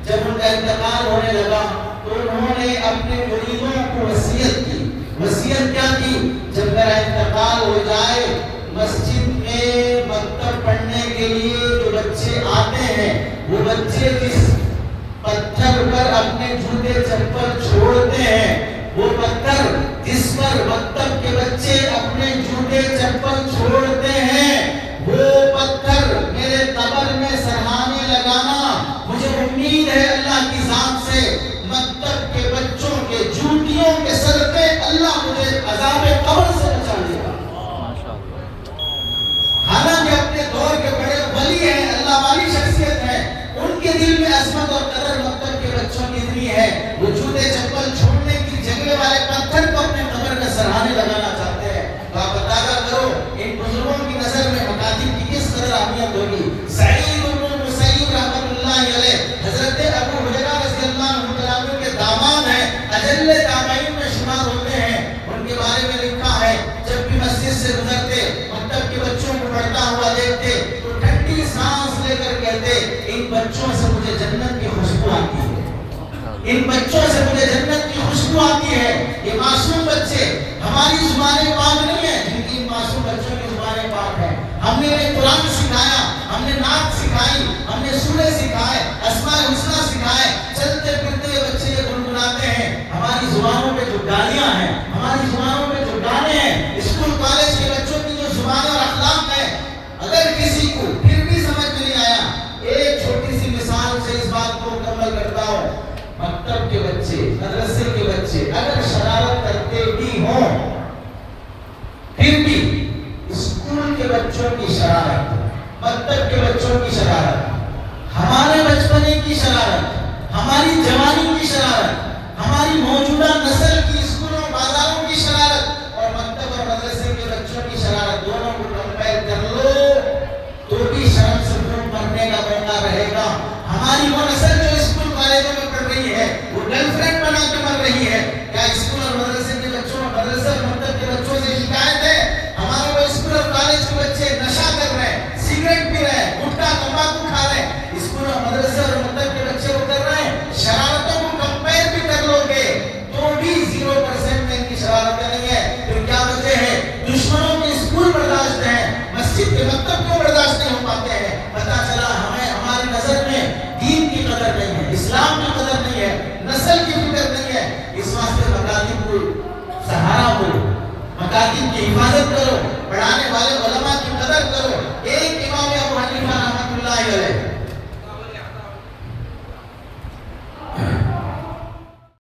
جب ان کا انتقال ہونے لگا تو انہوں نے اپنے مریدوں کو وصیت کی. وصیت کیا کی؟ جب میرا انتقال ہو جائے مسجد میں مکتب پڑھنے کے لیے جو بچے آتے ہیں وہ بچے جس پتھر پر اپنے جوتے چپل چھوڑتے ہیں, وہ پتھر جس پر مکتب کے بچے اپنے جوتے چپل چھوڑتے ہیں, وہ پتھر میرے قبر میں سرہانے لگانا. مجھے امید ہے اللہ کی ذات سے مکتب کے بچوں کے جوتیوں کے صدقے اللہ مجھے عذاب قبر سے ان بزرگوں کی نظر میں مکاتب کی کس قدر اہمیت ہوگی. سعید بن المسیب رحمۃ اللہ علیہ حضرت ابو ہریرہ رضی اللہ عنہ کے داماد ہیں, اجل تابعین میں شمار ہوتے ہیں. ان کے بارے میں لکھا ہے جب بھی مسجد سے گزرتے, مکتب کے بچوں کو پڑھتا ہوا دیکھتے تو ٹھنڈی سانس لے کر کہتے ان بچوں سے مجھے جنت کی خوشبو آتی ہے, ان بچوں سے مجھے جنت کی خوشبو آتی ہے. یہ معصوم بچے ہماری زبانیں پاک نہیں ہیں, جن کی معصوم بچوں کی زبانیں پاک ہیں. ہم نے انہیں قرآن سکھایا, ہم نے نعت سکھائی, ہم نے سورے سکھائے, اسماء الحسنی سکھائے. چلتے پھرتے یہ بچے یہ گنگناتے ہیں. ہماری زبانوں پہ جو گالیاں ہیں, ہماری زبانوں پہ جو گانے ہیں, اسکول کالج کے بچوں کی جو زبان اور اخلاق ہے, اگر کسی کو پھر بھی سمجھ میں نہیں آیا, ایک چھوٹی سی مثال سے اس بات کو مکمل کرتا ہوں. مکتب کے بچے, مدرسے کے بچے اگر شرارت کرتے بھی ہوں, پھر بھی اسکول کے بچوں کی شرارت, مکتب کے بچوں کی شرارت, ہمارے بچپنے کی شرارت, ہماری جوانی کی شرارت, ہماری موجودہ نسل کی اسکولوں بازاروں کی شرارت اور مکتب اور مدرسے کے بچوں کی شرارت, دونوں کو کمپیئر کر لو تو بھی شرم سے منہ مرنے کا موقع رہے گا. ہماری وہ نسل جو اسکول کالجوں میں پڑھ رہی ہے وہ گرل فرینڈ بنا کے مر رہی ہے. کیا اسکول اور مدرسے کے بچوں, مدرسے اور مکتب کے بچوں سے شکایت ہے؟ ہمارے وہ اسکول اور کالج کے بچے نشہ کر رہے ہیں, سگریٹ پی رہے ہیں, گٹکا تمباکو کھا رہے ہیں. اسکول اور مدرسے اور مکتب کے بچے وہ کر رہے ہیں. شرارتوں کو کمپیئر بھی کر لو گے تو بھی 0% میں ان کی شرارتیں نہیں ہے. پھر کیا وجہ ہے؟ دشمنوں کے اسکول برداشت ہیں, مسجد کے مکتب کیوں برداشت نہیں ہو پاتے ہیں؟ پتا چلا ہمیں ہماری نظر میں دین کی قدر نہیں ہے, اسلام کی قدر نہیں ہے, نسل کی فکر نہیں ہے. اس واسطے مکاتب کو سہارا ہو, مکاتب کی حفاظت کرو, پڑھانے والے علماء کی قدر کرو.